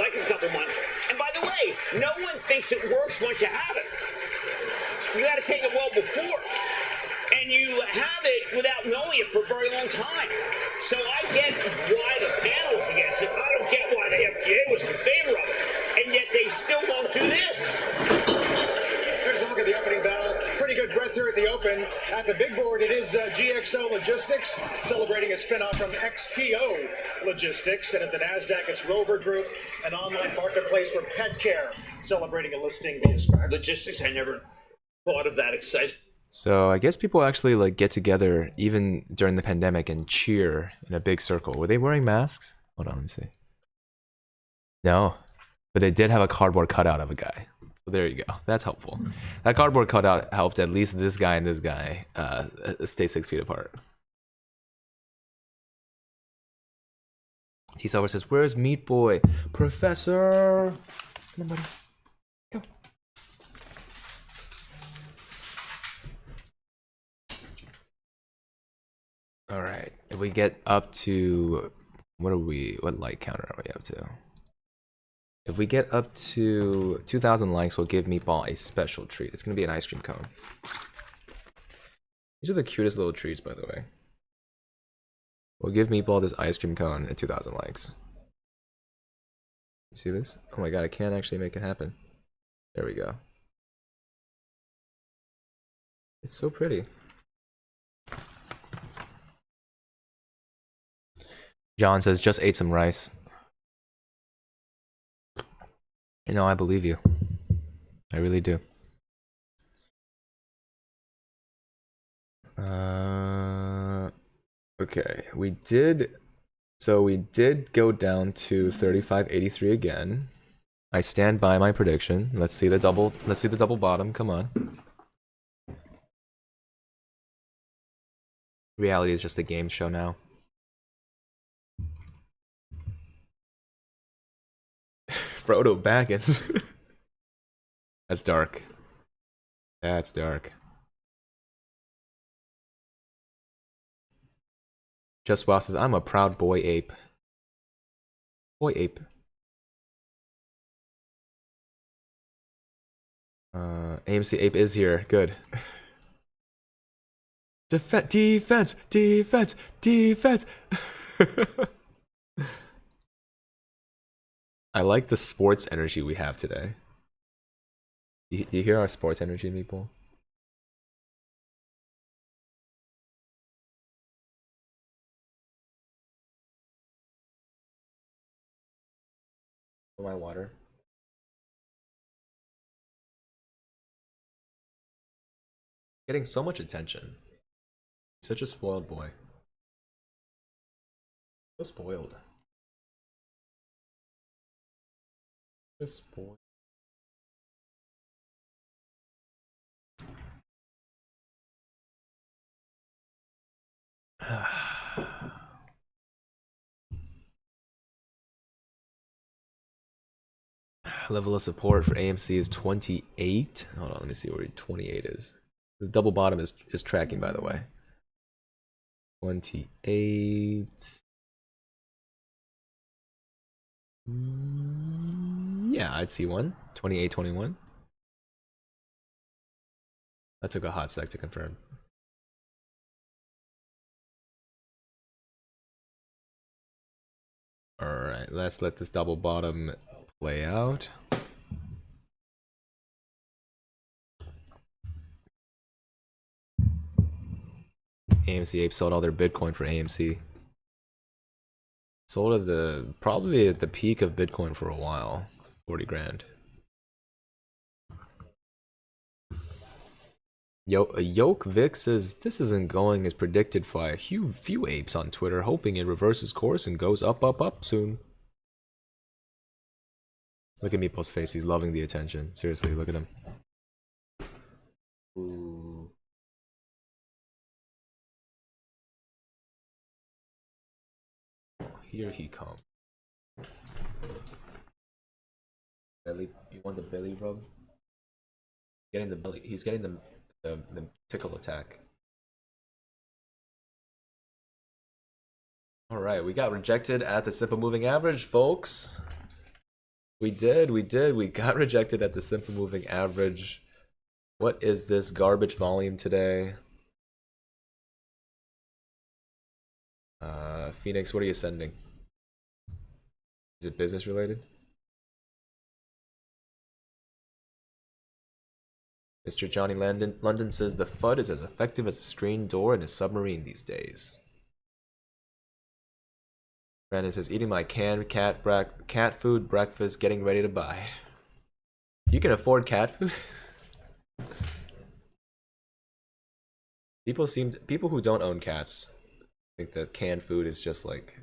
like a couple months. And by the way, no one thinks it works once you have it. You got to take it well before. And you have it without knowing it for a very long time. So I get why the panel is against it. I don't get why the FDA was in favor of it. And yet they still won't do this. Here's a look at the opening bell. Pretty good breadth here at the open. At the big board, it is GXO Logistics, celebrating a spinoff from XPO Logistics. And at the NASDAQ, it's Rover Group, an online marketplace for pet care, celebrating a listing via SPAC. Logistics, I never thought of that exciting. So I guess people actually like get together even during the pandemic and cheer in a big circle. Were they wearing masks? Hold on, let me see. No, but they did have a cardboard cutout of a guy. So there you go. That's helpful. That cardboard cutout helped at least this guy and this guy stay 6 feet apart. T-Silver says, where's Meat Boy? Professor! Come on, buddy. Go. Alright, if we get up to... What like counter are we up to? If we get up to 2,000 likes, we'll give Meatball a special treat. It's gonna be an ice cream cone. These are the cutest little treats, by the way. We'll give Meatball this ice cream cone at 2,000 likes. You see this? Oh my god, I can't actually make it happen. There we go. It's so pretty. John says, just ate some rice. You know, I believe you. I really do. Okay, we did go down to 35.83 again. I stand by my prediction. Let's see the double bottom. Come on. Reality is just a game show now. Frodo Baggins. That's dark. That's dark. Just Wow says, I'm a proud boy ape. Boy ape. AMC ape is here. Good. Defense! I like the sports energy we have today. Do you hear our sports energy, Meatball? My water. Getting so much attention. Such a spoiled boy. So spoiled. Just spoiled. Level of support for AMC is 28. Hold on, let me see where 28 is. The double bottom is tracking, by the way. 28. Yeah, I'd see one. 28.21. That took a hot sec to confirm. Alright, let's let this double bottom play out. AMC Ape sold all their Bitcoin for AMC. Sold at probably at the peak of Bitcoin for a while. 40 grand. Yoke Vic says this isn't going as predicted by a few apes on Twitter, hoping it reverses course and goes up, up, up soon. Look at Meatball's face, he's loving the attention. Seriously, look at him. Ooh. Here he comes. Belly, you want the belly rub? Getting the belly, he's getting the tickle attack. All right, we got rejected at the simple moving average, folks. We did. We got rejected at the simple moving average. What is this garbage volume today? Phoenix, what are you sending? Is it business related? Mr. Johnny London says the FUD is as effective as a screen door in a submarine these days. Brandon says eating my canned cat food breakfast, getting ready to buy. You can afford cat food? People who don't own cats think that canned food is just like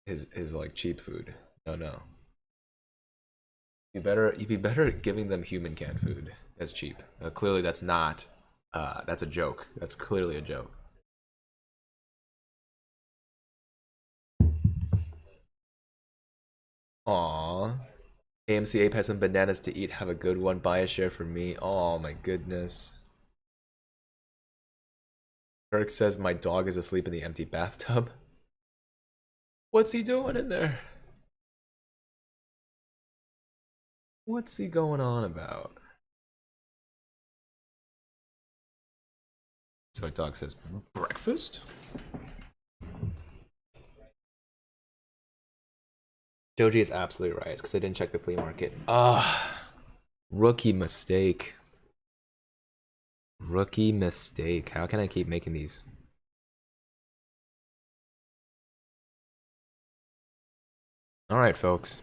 his like cheap food. No. You'd be better giving them human canned food as cheap. Clearly that's not. That's a joke. That's clearly a joke. Aww. AMC Ape has some bananas to eat. Have a good one. Buy a share for me. Oh my goodness. Kirk says my dog is asleep in the empty bathtub. What's he doing in there? What's he going on about? So my dog says, breakfast? Joji is absolutely right. It's because I didn't check the flea market. Rookie mistake. Rookie mistake. How can I keep making these? Alright, folks.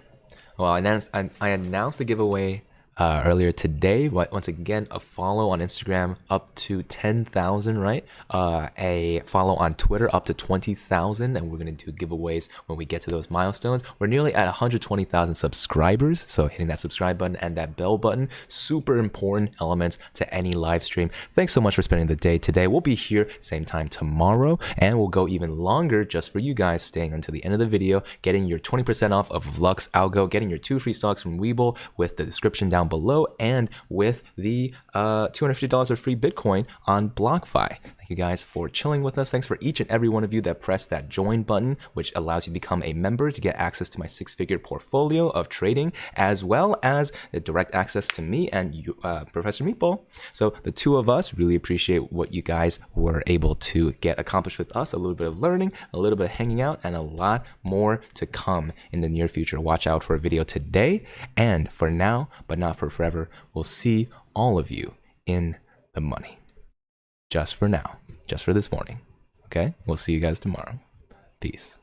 Well, I announced the giveaway earlier today. Once again, a follow on Instagram up to 10,000, right? A follow on Twitter up to 20,000, and we're gonna do giveaways when we get to those milestones. We're nearly at 120,000 subscribers, so hitting that subscribe button and that bell button, super important elements to any live stream. Thanks so much for spending the day today. We'll be here same time tomorrow, and we'll go even longer just for you guys staying until the end of the video, getting your 20% off of Lux Algo, getting your 2 free stocks from Webull with the description down below, and with the $250 of free Bitcoin on BlockFi. Thank you guys for chilling with us. Thanks for each and every one of you that pressed that join button, which allows you to become a member to get access to my 6-figure portfolio of trading, as well as the direct access to me and you, Professor Meatball. So the two of us really appreciate what you guys were able to get accomplished with us. A little bit of learning, a little bit of hanging out, and a lot more to come in the near future. Watch out for a video today, and for now, but not for forever, we'll see all of you in the money. Just for now, just for this morning. Okay? We'll see you guys tomorrow. Peace.